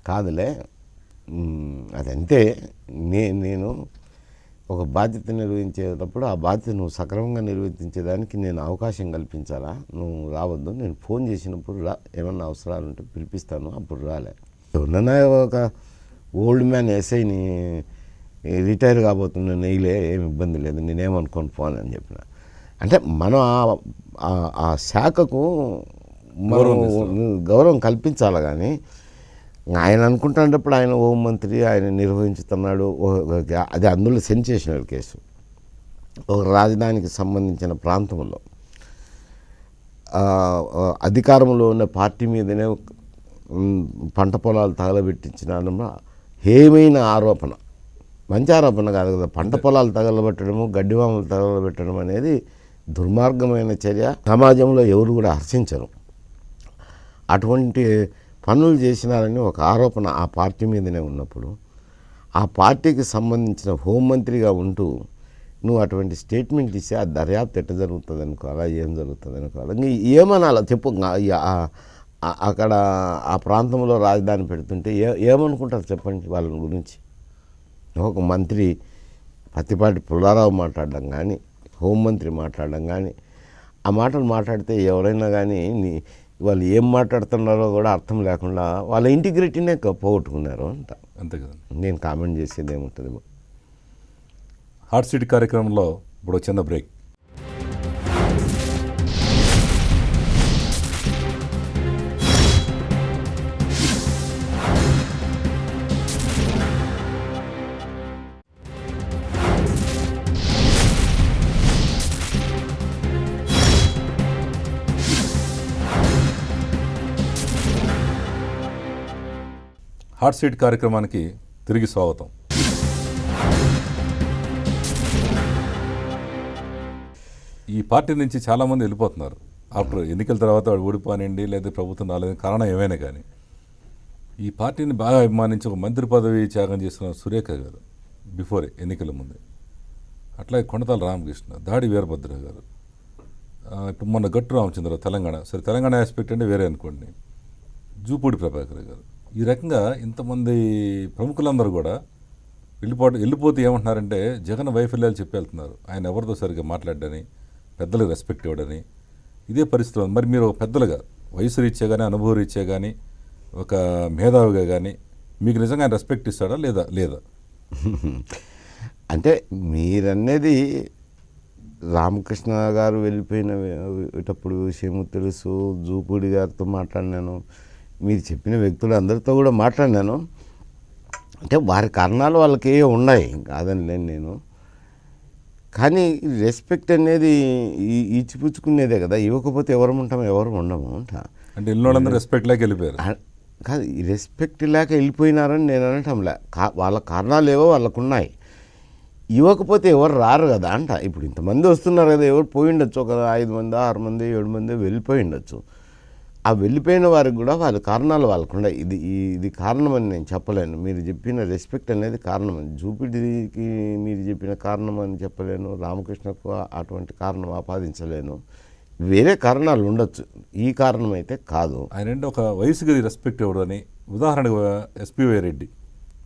కాదులే అదంతే, నేను ఒక బాధ్యత నిర్వహించేటప్పుడు ఆ బాధ్యత నువ్వు సక్రమంగా నిర్వర్తించేదానికి నేను అవకాశం కల్పించాలా, నువ్వు రావద్దు. నేను ఫోన్ చేసినప్పుడు రా, ఏమన్నా అవసరాలు ఉంటే పిలిపిస్తాను, అప్పుడు రాలే. ఎవరన్నా ఒక ఓల్డ్ మ్యాన్ ఎస్ఐని రిటైర్ కాబోతున్న నెయ్యిలే, ఏమి ఇబ్బంది లేదు, నేనేమనుకోను ఫోన్ అని చెప్పిన. అంటే మనం ఆ శాఖకు మనం గౌరవం కల్పించాలి. కానీ ఆయన అనుకుంటున్నప్పుడు ఆయన హోంమంత్రి ఆయన నిర్వహించుతున్నాడు, అది అందులో సెన్సేషనల్ కేసు. ఒక రాజధానికి సంబంధించిన ప్రాంతంలో అధికారంలో ఉన్న పార్టీ మీదనే పంట పొలాలు తగలబెట్టించిన హేమైన ఆరోపణ, మంచి ఆరోపణ కాదు కదా. పంట పొలాలు తగలబెట్టడము, గడ్డివాములు తగలబెట్టడం అనేది దుర్మార్గమైన చర్య, సమాజంలో ఎవరు కూడా హర్షించరు. అటువంటి పనులు చేసినారని ఒక ఆరోపణ ఆ పార్టీ మీదనే ఉన్నప్పుడు, ఆ పార్టీకి సంబంధించిన హోంమంత్రిగా ఉంటూ నువ్వు అటువంటి స్టేట్మెంట్ ఇస్తే ఆ దర్యాప్తు ఎట్ట జరుగుతుంది అనుకోవాలా, ఏం జరుగుతుంది అనుకోవాలా, నీ ఏమనాలా చెప్పు. అక్కడ ఆ ప్రాంతంలో రాజధాని పెడుతుంటే ఏమనుకుంటారు చెప్పండి వాళ్ళ గురించి. ఒక మంత్రి పత్తిపాటి పుల్లారావు మాట్లాడడం కానీ, హోంమంత్రి మాట్లాడడం కానీ, ఆ మాటలు మాట్లాడితే ఎవరైనా కానీ వాళ్ళు ఏం మాట్లాడుతున్నారో కూడా అర్థం లేకుండా వాళ్ళ ఇంటిగ్రిటీనే పోగొట్టుకున్నారు అంట. అంతే కదా. నేను కామెంట్ చేసేది ఏముంటుంది. హాట్ సీట్ కార్యక్రమంలో ఇప్పుడు చిన్న బ్రేక్. హాట్ సీట్ కార్యక్రమానికి తిరిగి స్వాగతం. ఈ పార్టీ నుంచి చాలామంది వెళ్ళిపోతున్నారు ఆఫ్టర్ ఎన్నికల తర్వాత. వాడు ఓడిపోనండి లేదా ప్రభుత్వం రాలేదని కారణం ఏమైనా కానీ ఈ పార్టీని బాగా అభిమానించి ఒక మంత్రి పదవి త్యాగం చేసిన సురేఖ గారు బిఫోర్ ఎన్నికల ముందే, అట్లాగే కొండతాల రామకృష్ణ, దాడి వీరభద్ర గారు, ఇప్పుడు మొన్న గట్టు రామచంద్ర తెలంగాణ, సరే తెలంగాణ ఆస్పెక్ట్ అంటే వేరే అనుకోండి, జూపూడి ప్రభాకర్ గారు, ఈ రకంగా ఇంతమంది ప్రముఖులందరూ కూడా వెళ్ళిపోతే ఏమంటున్నారంటే జగన్ వైఫల్యాలు చెప్పి వెళ్తున్నారు. ఆయన ఎవరితో సరిగ్గా మాట్లాడని, పెద్దలకు రెస్పెక్ట్ ఇవ్వడని, ఇదే పరిస్థితిలో. మరి మీరు ఒక పెద్దలుగా వయసు రీత్యా కానీ, అనుభవ రీత్యా కానీ, ఒక మేధావిగా కానీ మీకు నిజంగా ఆయన రెస్పెక్ట్ ఇస్తాడా లేదా? అంటే మీరనేది రామకృష్ణ గారు వెళ్ళిపోయినప్పుడు విషయము తెలుసు, జూపూడి గారితో మాట్లాడినాను, మీరు చెప్పిన వ్యక్తులు అందరితో కూడా మాట్లాడినాను. అంటే వారి కారణాలు వాళ్ళకి ఉన్నాయి కాదని లేని నేను. కానీ రెస్పెక్ట్ అనేది ఇచ్చిపుచ్చుకునేదే కదా, ఇవ్వకపోతే ఎవరు ఉంటాము, ఎవరు ఉండము అంట. అంటే ఇల్లు రెస్పెక్ట్ లేక వెళ్ళిపోయారు కాదు, ఈ రెస్పెక్ట్ లేక వెళ్ళిపోయినారని నేను అనటంలే. వాళ్ళ కారణాలు ఏవో వాళ్ళకు ఉన్నాయి, ఇవ్వకపోతే ఎవరు రారు కదా అంట. ఇప్పుడు ఇంతమంది వస్తున్నారు కదా, ఎవరు పోయి ఉండొచ్చు, ఒక 5 మంది 6 మంది 7 మంది వెళ్ళిపోయి ఉండొచ్చు. ఆ వెళ్ళిపోయిన వారికి కూడా వాళ్ళ కారణాలు వాళ్ళకుండా ఇది కారణం అని నేను చెప్పలేను. మీరు చెప్పిన రెస్పెక్ట్ అనేది కారణం అని, జూపిడికి మీరు చెప్పిన కారణం అని చెప్పలేను, రామకృష్ణకు అటువంటి కారణం ఆపాదించలేను. వేరే కారణాలు ఉండొచ్చు, ఈ కారణం అయితే కాదు. ఆయన అంటే ఒక వయసుకి రెస్పెక్ట్ ఇవ్వడం అని. ఉదాహరణకు ఎస్పీవై రెడ్డి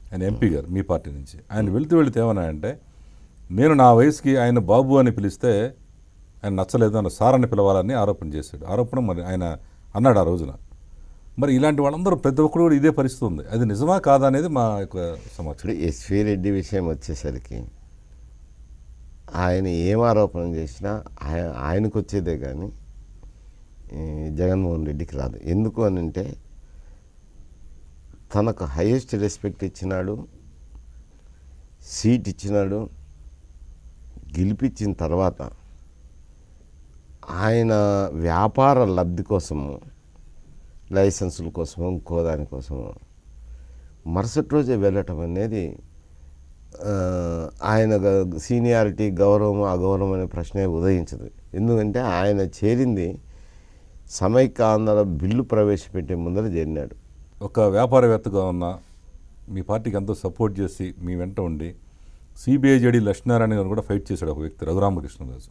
ఆయన ఎంపీ గారు మీ పార్టీ నుంచి, ఆయన వెళితే ఏమన్నా అంటే, నేను నా వయసుకి ఆయన బాబు అని పిలిస్తే ఆయన నచ్చలేదు, అన్న సార్ అని పిలవాలని ఆరోపణ చేశాడు. ఆరోపణ మరి ఆయన అన్నాడు ఆ రోజున. మరి ఇలాంటి వాళ్ళందరూ ప్రతి ఒక్కరు కూడా ఇదే పరిస్థితి ఉంది. అది నిజమా కాదా అనేది మా యొక్క సమాచారం. ఇప్పుడు ఎస్వి రెడ్డి విషయం వచ్చేసరికి ఆయన ఏం ఆరోపణ చేసినా ఆయనకు వచ్చేదే కానీ జగన్మోహన్ రెడ్డికి రాదు. ఎందుకు అని అంటే తనకు హైయెస్ట్ రెస్పెక్ట్ ఇచ్చినాడు, సీట్ ఇచ్చినాడు, గెలిపించిన తర్వాత ఆయన వ్యాపార లబ్ధి కోసము, లైసెన్సుల కోసము, ఇంకో దానికోసము మరుసటి రోజే వెళ్ళటం అనేది ఆయన సీనియారిటీ, గౌరవం అగౌరవం అనే ప్రశ్నే ఉదయించదు. ఎందుకంటే ఆయన చేరింది సమైక్య ఆంధ్ర బిల్లు ప్రవేశపెట్టే ముందర చేరినాడు. ఒక వ్యాపారవేత్తగా ఉన్న మీ పార్టీకి ఎంతో సపోర్ట్ చేసి మీ వెంట ఉండి సిబిఐ జడి లక్ష్మీనారాయణ గారు కూడా ఫైట్ చేశాడు ఒక వ్యక్తి, రఘురామకృష్ణరాజు.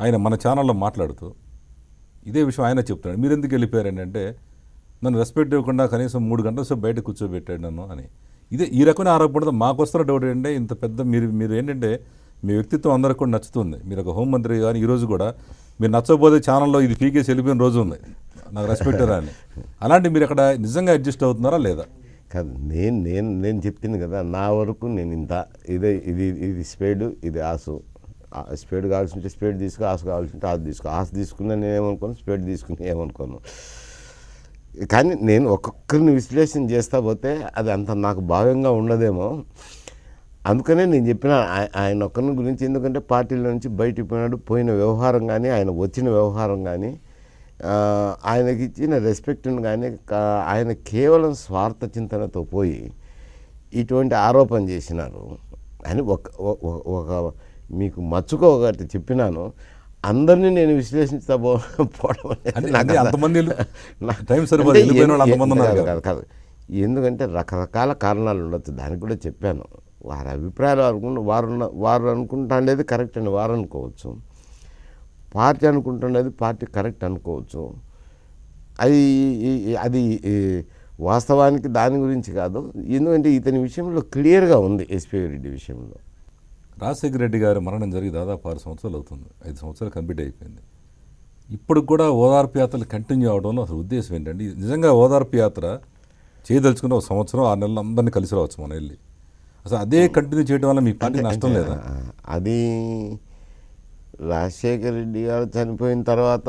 ఆయన మన ఛానల్లో మాట్లాడుతూ ఇదే విషయం ఆయన చెప్తున్నాడు. మీరు ఎందుకు వెళ్ళిపోయారని అంటే, నన్ను రెస్పెక్ట్ ఇవ్వకుండా కనీసం 3 గంటల సేపు బయట కూర్చోబెట్టాడు నన్ను అని. ఈ రకమైన ఆరోపణ మాకు వస్తున్న డౌట్ ఏంటంటే, ఇంత పెద్ద మీరు ఏంటంటే మీ వ్యక్తిత్వం అందరికీ కూడా నచ్చుతుంది. మీరు ఒక హోంమంత్రి కానీ ఈరోజు కూడా మీరు నచ్చకపోతే ఛానల్లో ఇది పీకేసి వెళ్ళిపోయిన రోజు ఉంది, నాకు రెస్పెక్ట్ అని. అలాంటి మీరు అక్కడ నిజంగా అడ్జస్ట్ అవుతున్నారా లేదా? కాదు, నేను చెప్తాను కదా, నా వరకు నేను ఇంత ఇది స్పేడు, ఇది ఆసు. స్పేడ్ కావాల్సింటే స్పేడ్ తీసుకో, ఆసు కావాల్సింటే ఆసు తీసుకో. ఆసు తీసుకున్నా నేను ఏమనుకోను, స్పేడ్ తీసుకుని ఏమనుకోను. కానీ నేను ఒక్కొక్కరిని విశ్లేషణ చేస్తా పోతే అది అంత నాకు భావ్యంగా ఉండదేమో. అందుకనే నేను చెప్పిన ఆయన ఒక్కరిని గురించి. ఎందుకంటే పార్టీల నుంచి బయటికి పోయిన వ్యవహారం కానీ, ఆయన వచ్చిన వ్యవహారం కానీ, ఆయనకి ఇచ్చిన రెస్పెక్ట్ని కానీ, ఆయన కేవలం స్వార్థ చింతనతో పోయి ఇటువంటి ఆరోపణ చేసినారు అని ఒక మీకు మచ్చుకో ఒకటి చెప్పినాను. అందరినీ నేను విశ్లేషించకపోవడం కాదు. ఎందుకంటే రకరకాల కారణాలు ఉండొచ్చు, దానికి కూడా చెప్పాను. వారి అభిప్రాయాలు వారు అనుకుంటుండేది కరెక్ట్ అని వారు అనుకోవచ్చు, పార్టీ అనుకుంటుండేది పార్టీ కరెక్ట్ అనుకోవచ్చు. అది వాస్తవానికి దాని గురించి కాదు. ఎందుకంటే ఇతని విషయంలో క్లియర్గా ఉంది, ఎస్పీ రెడ్డి విషయంలో. రాజశేఖర రెడ్డి గారి మరణం జరిగి దాదాపు 6 సంవత్సరాలు అవుతుంది, 5 సంవత్సరాలు కంప్లీట్ అయిపోయింది. ఇప్పుడు కూడా ఓదార్పు యాత్రలు కంటిన్యూ అవడంలో అసలు ఉద్దేశం ఏంటంటే, నిజంగా ఓదార్పు యాత్ర చేయదలుచుకున్న 1 సంవత్సరం 6 నెలలు అందరినీ కలిసి రావచ్చు మనం వెళ్ళి. అసలు అదే కంటిన్యూ చేయడం వల్ల మీ పార్టీ నష్టం లేదా? అది రాజశేఖర రెడ్డి గారు చనిపోయిన తర్వాత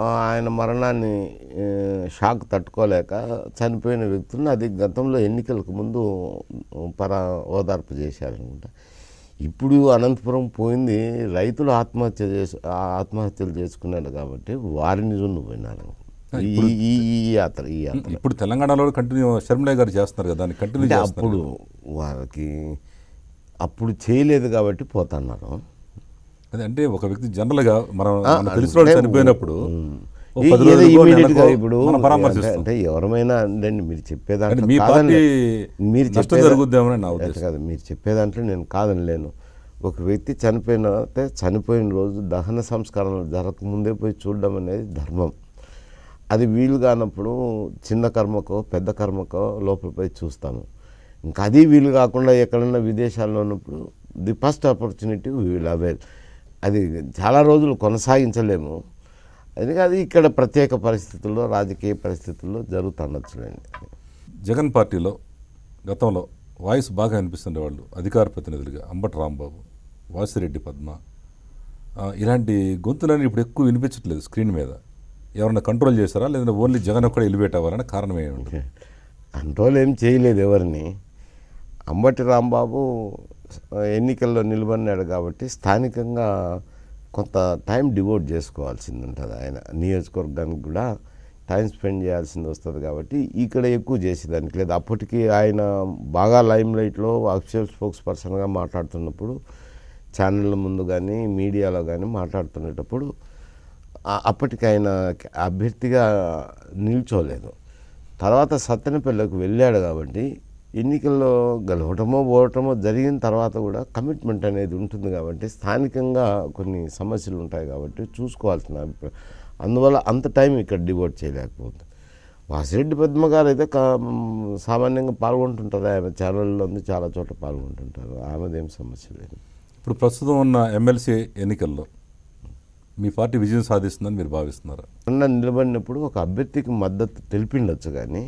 ఆయన మరణాన్ని షాక్ తట్టుకోలేక చనిపోయిన వ్యక్తులను అది గతంలో ఎన్నికలకు ముందు ఓదార్పు చేశారనుకుంటా. ఇప్పుడు అనంతపురం పోయింది రైతులు ఆత్మహత్యలు చేసుకున్నాడు కాబట్టి వారిని పోయినారు. ఈ యాత్ర ఇప్పుడు తెలంగాణలో కంటిన్యూ శర్మిల గారు చేస్తున్నారు కదా, దాన్ని కంటిన్యూ చేస్తున్నారు. అప్పుడు వారికి అప్పుడు చేయలేదు కాబట్టి పోతున్నారు. అదే అంటే ఒక వ్యక్తి జనరల్గా మనం తెలిసిన వాళ్ళు చనిపోయినప్పుడు ఇప్పుడు అంటే ఎవరమైనా అండి, మీరు చెప్పేదాంట్లో మీరు చెప్పేదాంట్లో నేను కాదనిలేను. ఒక వ్యక్తి చనిపోయిన రోజు దహన సంస్కారాలు జరగకముందే పోయి చూడడం అనేది ధర్మం. అది వీలు కానప్పుడు చిన్న కర్మకో పెద్ద కర్మకో లోపల పోయి చూస్తాము. ఇంకా అది వీలు కాకుండా ఎక్కడన్నా విదేశాల్లో ఉన్నప్పుడు the first opportunity we will avail. అది చాలా రోజులు కొనసాగించలేము. అది ఇక్కడ ప్రత్యేక పరిస్థితుల్లో, రాజకీయ పరిస్థితుల్లో జరుగుతుండొచ్చులేండి. జగన్ పార్టీలో గతంలో వాయిస్ బాగా అనిపిస్తుండేవాళ్ళు అధికార ప్రతినిధులుగా అంబటి రాంబాబు, వాసిరెడ్డి పద్మ, ఇలాంటి గొంతులని ఇప్పుడు ఎక్కువ వినిపించట్లేదు స్క్రీన్ మీద. ఎవరన్నా కంట్రోల్ చేశారా, లేదంటే ఓన్లీ జగన్ ఒక్కడే ఎలివేట్ అవ్వాలని కారణం ఏమిటి? కంట్రోల్ ఏం చేయలేదు ఎవరిని. అంబటి రాంబాబు ఎన్నికల్లో నిలబడినాడు కాబట్టి స్థానికంగా కొంత టైం డివోట్ చేసుకోవాల్సింది ఉంటుంది. ఆయన నియోజకవర్గానికి కూడా టైం స్పెండ్ చేయాల్సింది వస్తుంది కాబట్టి ఇక్కడ ఎక్కువ చేసేదానికి లేదు. అప్పటికి ఆయన బాగా లైమ్ లైట్లో అఫీషియల్ స్పోక్స్ పర్సన్గా మాట్లాడుతున్నప్పుడు ఛానళ్ళ ముందు కానీ మీడియాలో కానీ మాట్లాడుతున్నప్పుడు అప్పటికి ఆయన అభ్యర్థిగా నిల్చోలేదు. తర్వాత సత్తెనపల్లికి వెళ్ళాడు కాబట్టి ఎన్నికల్లో గెలవటమో ఓడటమో జరిగిన తర్వాత కూడా కమిట్మెంట్ అనేది ఉంటుంది కాబట్టి స్థానికంగా కొన్ని సమస్యలు ఉంటాయి కాబట్టి చూసుకోవాల్సిన అభిప్రాయం. అందువల్ల అంత టైం ఇక్కడ డివోట్ చేయలేకపోతుంది. వాసిరెడ్డి పద్మ గారు అయితే సామాన్యంగా పాల్గొంటుంటారు. ఆమె ఛానల్లో ఉంది, చాలా చోట్ల పాల్గొంటుంటారు. ఆమెదేం సమస్య లేదు. ఇప్పుడు ప్రస్తుతం ఉన్న ఎమ్మెల్సీ ఎన్నికల్లో మీ పార్టీ విజయం సాధిస్తుందని మీరు భావిస్తున్నారా? నిలబడినప్పుడు ఒక అభ్యర్థికి మద్దతు తెలిపిండొచ్చు కానీ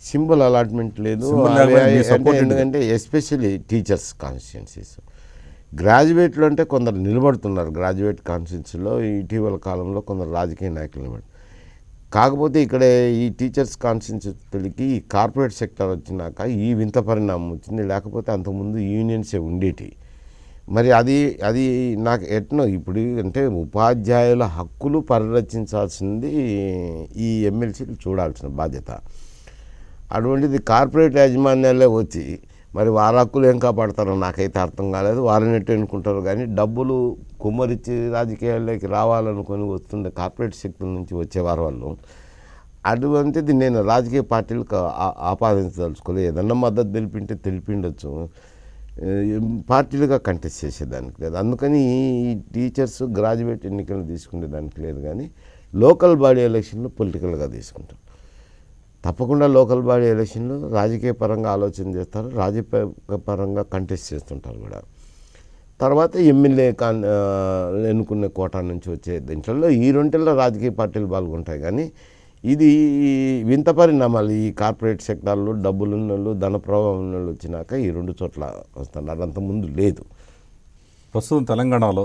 సింబల్ అలాట్మెంట్ లేదు. Symbol లేకపోతే మీ support ఎందుకంటే ఎస్పెషల్లీ టీచర్స్ కాన్స్టిట్యున్సీస్, గ్రాడ్యుయేట్లు అంటే కొందరు నిలబడుతున్నారు. గ్రాడ్యుయేట్ కాన్స్టిట్యున్సీలో ఇటీవల కాలంలో కొందరు రాజకీయ నాయకులు నిలబడి, కాకపోతే ఇక్కడ ఈ టీచర్స్ కాన్స్టిట్యున్సీలకి ఈ కార్పొరేట్ సెక్టర్ వచ్చినాక ఈ వింత పరిణామం వచ్చింది. లేకపోతే అంతకుముందు యూనియన్సే ఉండేటి. మరి అది నాకు ఎట్నో ఇప్పుడు అంటే ఉపాధ్యాయుల హక్కులు పరిరక్షించాల్సింది ఈ ఎమ్మెల్సీలు చూడాల్సిన బాధ్యత. అటువంటిది కార్పొరేట్ యాజమాన్యాలే వచ్చి మరి వారి హక్కులు ఏం కాపాడతారో నాకైతే అర్థం కాలేదు. వారిని ఎట్టు ఎన్నుకుంటారు కానీ డబ్బులు కుమ్మరిచ్చి రాజకీయాల్లోకి రావాలనుకొని వస్తుండే కార్పొరేట్ శక్తుల నుంచి వచ్చేవారు వాళ్ళు. అటువంటిది నేను రాజకీయ పార్టీలకు ఆపాదించదలుచుకోలేదు. ఏదన్నా మద్దతు తెలిపిండొచ్చు, పార్టీలుగా కంటెస్ట్ చేసేదానికి లేదు. అందుకని ఈ టీచర్స్ గ్రాడ్యుయేట్ ఎన్నికలు తీసుకునేదానికి లేదు. కానీ లోకల్ బాడీ ఎలక్షన్లు పొలిటికల్గా తీసుకుంటాం. తప్పకుండా లోకల్ బాడీ ఎలక్షన్లు రాజకీయ పరంగా ఆలోచన చేస్తారు, రాజకీయ పరంగా కంటెస్ట్ చేస్తుంటారు కూడా. తర్వాత ఎమ్మెల్యే ఎన్నుకునే కోటా నుంచి వచ్చే దీంట్లో ఈ రెంటిల్లో రాజకీయ పార్టీలు పాల్గొంటాయి. కానీ ఇది వింత పరిణామాలు. ఈ కార్పొరేట్ సెక్టార్లు డబ్బులున్నోళ్ళు ధన ప్రభావం ఉన్నోళ్ళు వచ్చినాక ఈ రెండు చోట్ల వస్తున్నారు. అంత ముందు లేదు. ప్రస్తుతం తెలంగాణలో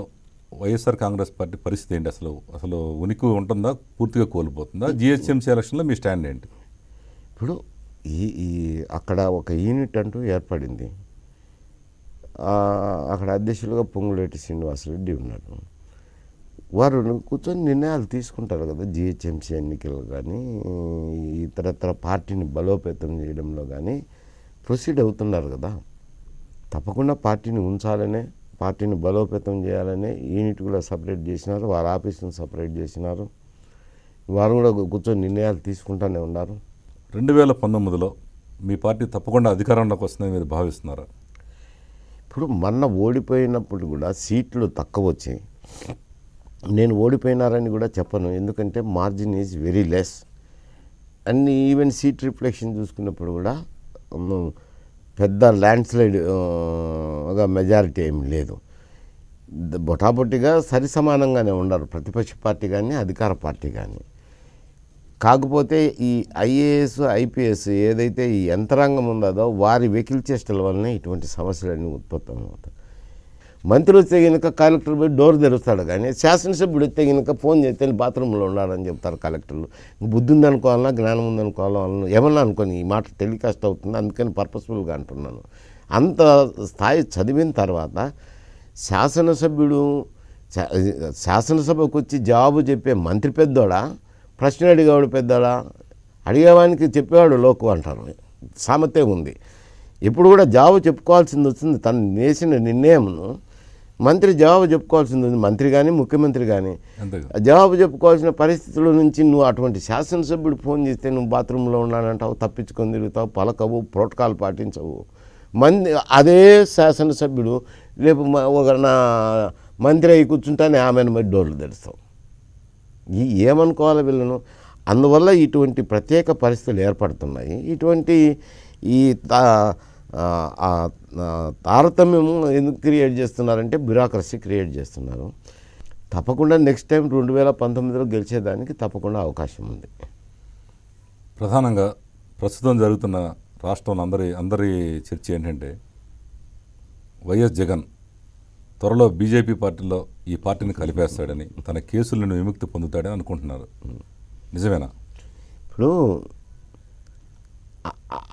వైఎస్ఆర్ కాంగ్రెస్ పార్టీ పరిస్థితి ఏంటి? అసలు ఉనికి ఉంటుందా, పూర్తిగా కోల్పోతుందా? జిహెచ్ఎంసీ ఎలక్షన్లో మీ స్టాండ్ ఏంటి? ఇప్పుడు ఈ అక్కడ ఒక యూనిట్ అంటూ ఏర్పడింది. అక్కడ అధ్యక్షులుగా పొంగులేటి శ్రీనివాసరెడ్డి ఉన్నాడు. వారు కూర్చొని నిర్ణయాలు తీసుకుంటారు కదా. జిహెచ్ఎంసీ ఎన్నికలు కానీ ఇతరత్ర పార్టీని బలోపేతం చేయడంలో కానీ ప్రొసీడ్ అవుతున్నారు కదా. తప్పకుండా పార్టీని ఉంచాలనే, పార్టీని బలోపేతం చేయాలనే యూనిట్ కూడా సపరేట్ చేసినారు, వారి ఆఫీసును సపరేట్ చేసినారు. వారు కూడా కూర్చొని నిర్ణయాలు తీసుకుంటూనే ఉన్నారు. 2019లో మీ పార్టీ తప్పకుండా అధికారంలోకి వస్తుందని మీరు భావిస్తున్నారా? ఇప్పుడు మొన్న ఓడిపోయినప్పుడు కూడా సీట్లు తక్కువ వచ్చాయి. నేను ఓడిపోయినారని కూడా చెప్పను, ఎందుకంటే మార్జిన్ ఈజ్ వెరీ లెస్. అన్ని ఈవెన్ సీట్ రిఫ్లెక్షన్ చూసుకున్నప్పుడు కూడా పెద్ద ల్యాండ్ స్లైడ్గా మెజారిటీ ఏమి లేదు. బొటాబొట్టిగా సరి సమానంగానే ఉన్నారు ప్రతిపక్ష పార్టీ కానీ అధికార పార్టీ కానీ. కాకపోతే ఈ ఐఏఎస్ ఐపీఎస్ ఏదైతే ఈ యంత్రాంగం ఉందో వారి వెకిల్ చేష్టల వల్లనే ఇటువంటి సమస్యలన్నీ ఉత్పత్తి అవుతాయి. మంత్రి వస్తే కనుక కలెక్టర్ పోయి డోర్ తెరుస్తాడు, కానీ శాసనసభ్యుడు వస్తే కనుక ఫోన్ చేస్తే బాత్రూంలో ఉన్నారని చెప్తారు కలెక్టర్లు. బుద్ధి ఉందనుకోవాలన్నా జ్ఞానం ఉందనుకోవాలా ఏమన్నా అనుకోని ఈ మాట టెలికాస్ట్ అవుతుంది. అందుకని పర్పస్ఫుల్గా అంటున్నాను. అంత స్థాయి చదివిన తర్వాత శాసనసభకు వచ్చి జవాబు చెప్పే మంత్రి పెద్దోడా, ప్రశ్న అడిగేవాడు పెద్దోడా? అడిగేవానికి చెప్పేవాడు లోకు అంటారు. సామర్థ్యం ఉంది. ఇప్పుడు కూడా జవాబు చెప్పుకోవాల్సింది వస్తుంది. తను చేసిన నిర్ణయంను మంత్రి జవాబు చెప్పుకోవాల్సింది ఉంది. మంత్రి కానీ ముఖ్యమంత్రి కానీ జవాబు చెప్పుకోవాల్సిన పరిస్థితుల నుంచి నువ్వు అటువంటి శాసనసభ్యుడు ఫోన్ చేస్తే నువ్వు బాత్రూంలో ఉన్నానంటావు, తప్పించుకొని తిరుగుతావు, పలకవు, ప్రోటోకాల్ పాటించవు. అదే శాసనసభ్యుడు రేపు నా మంత్రి అయి కూర్చుంటానే ఆమెను మరి డోర్లు తెరుస్తావు. ఏమనుకోవాలి వీళ్ళను? అందువల్ల ఇటువంటి ప్రత్యేక పరిస్థితులు ఏర్పడుతున్నాయి. ఇటువంటి ఈ తారతమ్యం ఎందుకు క్రియేట్ చేస్తున్నారంటే బ్యూరోక్రసీ క్రియేట్ చేస్తున్నారు. తప్పకుండా నెక్స్ట్ టైం 2019లో గెలిచేదానికి తప్పకుండా అవకాశం ఉంది. ప్రధానంగా ప్రస్తుతం జరుగుతున్న రాష్ట్రంలో అందరి చర్చ ఏంటంటే వైఎస్ జగన్ త్వరలో బీజేపీ పార్టీలో ఈ పార్టీని కలిపేస్తాడని, తన కేసులను విముక్తి పొందుతాడని అనుకుంటున్నారు. నిజమేనా? ఇప్పుడు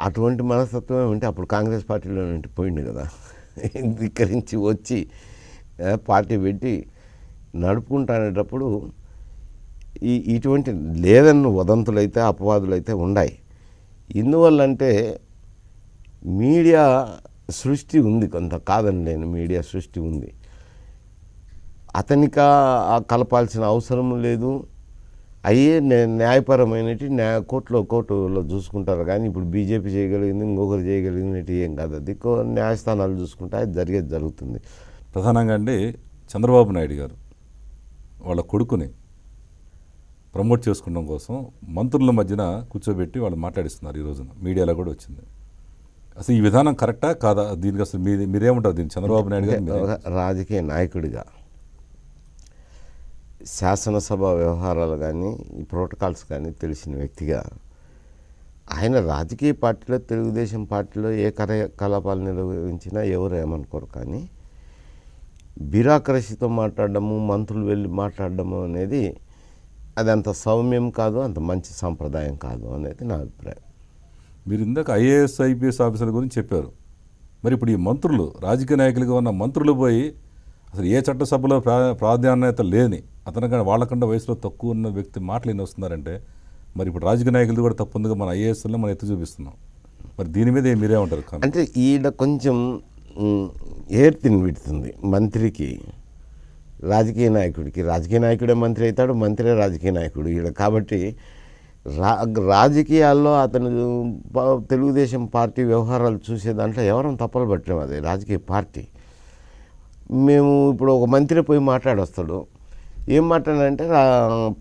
అటువంటి మనస్తత్వం ఏమంటే అప్పుడు కాంగ్రెస్ పార్టీలో పోయింది కదా. ధిక్కరించి వచ్చి పార్టీ పెట్టి నడుపుకుంటానేటప్పుడు ఇటువంటి లేదన్న వదంతులైతే అపవాదులైతే ఉన్నాయి. ఎందువల్లంటే మీడియా సృష్టి ఉంది, కొంత కాదని నేను, మీడియా సృష్టి ఉంది. అతనికి కలపాల్సిన అవసరం లేదు. అయ్యే న్యాయపరమైనవి కోర్టులో చూసుకుంటారు. కానీ ఇప్పుడు బీజేపీ చేయగలిగింది, ఇంకొకరు చేయగలిగినట్టు ఏం కాదు. అది న్యాయస్థానాలు చూసుకుంటే అది జరుగుతుంది. ప్రధానంగా అండి చంద్రబాబు నాయుడు గారు వాళ్ళ కొడుకుని ప్రమోట్ చేసుకోవడం కోసం మంత్రుల మధ్యన కూర్చోబెట్టి వాళ్ళు మాట్లాడిస్తున్నారు. ఈ రోజున మీడియాలో కూడా వచ్చింది. అసలు ఈ విధానం కరెక్టా కాదా? దీనికి అసలు మీరేమంటారు? దీన్ని చంద్రబాబు నాయుడు గారు రాజకీయ నాయకుడిగా, శాసనసభ వ్యవహారాలు కానీ ఈ ప్రోటోకాల్స్ కానీ తెలిసిన వ్యక్తిగా ఆయన రాజకీయ పార్టీలో, తెలుగుదేశం పార్టీలో ఏ కార్యకలాపాలు నిర్వహించినా ఎవరు ఏమనుకోరు. కానీ బ్యూరోక్రసీతో మాట్లాడడము, మంత్రులు వెళ్ళి మాట్లాడడము అనేది అది అంత సౌమ్యం కాదు, అంత మంచి సాంప్రదాయం కాదు అనేది నా అభిప్రాయం. మీరు ఇందాక ఐఏఎస్ ఐపీఎస్ ఆఫీసర్ల గురించి చెప్పారు. మరి ఇప్పుడు ఈ మంత్రులు, రాజకీయ నాయకులుగా ఉన్న మంత్రులు పోయి అసలు ఏ చట్టసభలో ప్రాధాన్యత లేని అతనికంటే వాళ్ళకంటే వయసులో తక్కువ ఉన్న వ్యక్తి మాటలు ఎన్ని వస్తున్నారంటే మరి ఇప్పుడు రాజకీయ నాయకులది కూడా తప్పు ఉందిగా. మన ఐఏఎస్లో మనం ఎత్తి చూపిస్తున్నాం. మరి దీని మీద మీరేమంటారు? అంటే ఈడ కొంచెం ఏర్ తినిపెడుతుంది మంత్రికి, రాజకీయ నాయకుడికి. రాజకీయ నాయకుడే మంత్రి అవుతాడు, మంత్రే రాజకీయ నాయకుడు ఈడ. కాబట్టి రాజకీయాల్లో అతను తెలుగుదేశం పార్టీ వ్యవహారాలు చూసే దాంట్లో ఎవరం తప్పలు పట్టలేము. అది రాజకీయ పార్టీ. మేము ఇప్పుడు ఒక మంత్రి పోయి మాట్లాడొస్తాడు. ఏం మాట్లాడాలంటే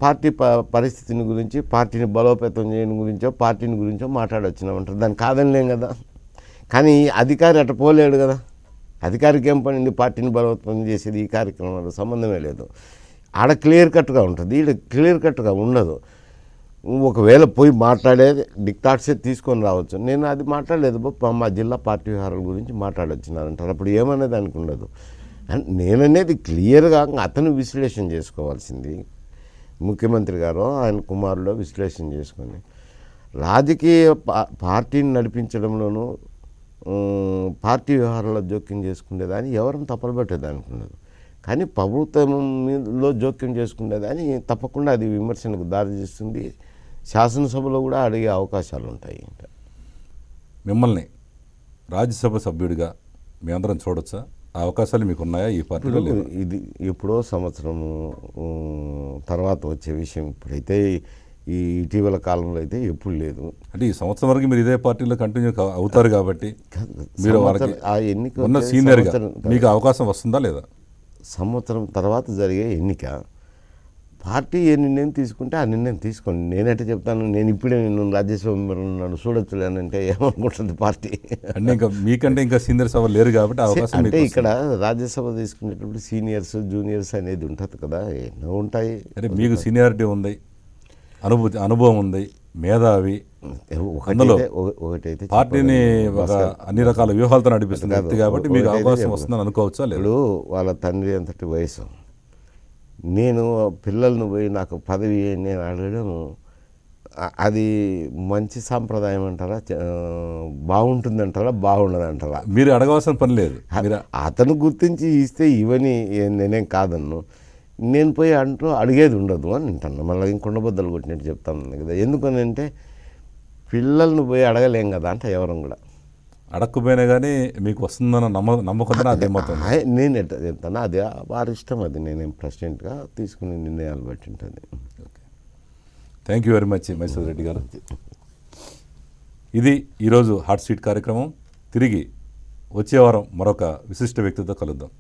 పార్టీ పరిస్థితిని గురించి, పార్టీని బలోపేతం చేయడం గురించో, పార్టీని గురించో మాట్లాడొచ్చినామంటారు. దాన్ని కాదనిలేం కదా. కానీ అధికారి అట్ట పోలేడు కదా. అధికారికి ఏం పడింది పార్టీని బలోపేతం చేసేది? ఈ కార్యక్రమాలు సంబంధమే లేదు. ఆడ క్లియర్ కట్గా ఉంటుంది, ఈడ క్లియర్ కట్గా ఉండదు. ఒకవేళ పోయి మాట్లాడేది డిక్టాట్సే తీసుకొని రావచ్చు. నేను అది మాట్లాడలేదు, మా జిల్లా పార్టీ వ్యవహారాల గురించి మాట్లాడొచ్చినారంటారు. అప్పుడు ఏమనేది దానికి ఉండదు. నేననేది క్లియర్గా అతను విశ్లేషణ చేసుకోవాల్సింది. ముఖ్యమంత్రి గారు ఆయన కుమారులో విశ్లేషణ చేసుకొని రాజకీయ పార్టీని నడిపించడంలోనూ పార్టీ వ్యవహారాల్లో జోక్యం చేసుకునేదాన్ని ఎవరిని తప్పలు పెట్టేదానికి ఉండదు. కానీ ప్రభుత్వంలో జోక్యం చేసుకునేదాన్ని తప్పకుండా అది విమర్శనకు దారి చేస్తుంది. శాసనసభలో కూడా అడిగే అవకాశాలు ఉంటాయి. మిమ్మల్ని రాజ్యసభ సభ్యుడిగా మీ అందరం చూడొచ్చా? ఆ అవకాశాలు మీకు ఉన్నాయా ఈ పార్టీలో? ఇది ఎప్పుడో సంవత్సరం తర్వాత వచ్చే విషయం. ఇప్పుడైతే ఈ ఇటీవల కాలంలో అయితే ఎప్పుడు లేదు. అంటే ఈ సంవత్సరం వరకు మీరు ఇదే పార్టీలో కంటిన్యూ అవుతారు కాబట్టి మీరు ఆ ఎన్నిక ఉన్న సీనియర్గా మీకు అవకాశం వస్తుందా లేదా? సంవత్సరం తర్వాత జరిగే ఎన్నిక పార్టీ ఏ నిర్ణయం తీసుకుంటే ఆ నిర్ణయం తీసుకోండి. నేనంటే చెప్తాను, నేను ఇప్పుడే నేను రాజ్యసభ నన్ను చూడొచ్చులేనంటే ఏమనుకుంటుంది పార్టీ. అంటే ఇంకా మీకంటే ఇంకా సీనియర్స్ ఎవరు లేరు కాబట్టి అవకాశం. అంటే ఇక్కడ రాజ్యసభ తీసుకునేటప్పుడు సీనియర్స్ జూనియర్స్ అనేది ఉంటుంది కదా, ఎన్నో ఉంటాయి. అంటే మీకు సీనియారిటీ ఉంది, అనుభవం ఉంది, మేధావి, ఒకటైతే పార్టీని అన్ని రకాల వ్యూహాలతో నడిపిస్తుంది వ్యక్తి కాబట్టి మీకు అవకాశం వస్తుందని అనుకోవచ్చా? లేదు, వాళ్ళ తండ్రి అంతటి వయసు. నేను పిల్లలను పోయి నాకు పదవి నేను అడగడం అది మంచి సాంప్రదాయం అంటారా, బాగుంటుందంటారా, బాగుండదంటారా? మీరు అడగవలసిన పని లేదు. అతను గుర్తించి ఇస్తే ఇవన్నీ నేనేం కాదన్ను. నేను పోయి అంటూ అడిగేది ఉండదు అని అంటాను. మళ్ళీ ఇంకొండబద్దలు కొట్టినట్టు చెప్తాను కదా. ఎందుకని అంటే పిల్లలను పోయి అడగలేం కదా అంటే ఎవరం కూడా. అడగకపోయినా కానీ మీకు వస్తుందన్న నమ్మకంతో నేను ఎట్లా చెప్తాను, అది వారి ఇష్టం. అది నేనేం ప్రెసిడెంట్గా తీసుకునే నిర్ణయాలు బట్టి ఉంటుంది. Thank you very much Mysore Reddy గారు. ఇది ఈరోజు హాట్ సీట్ కార్యక్రమం. తిరిగి వచ్చే వారం మరొక విశిష్ట వ్యక్తితో కలుద్దాం.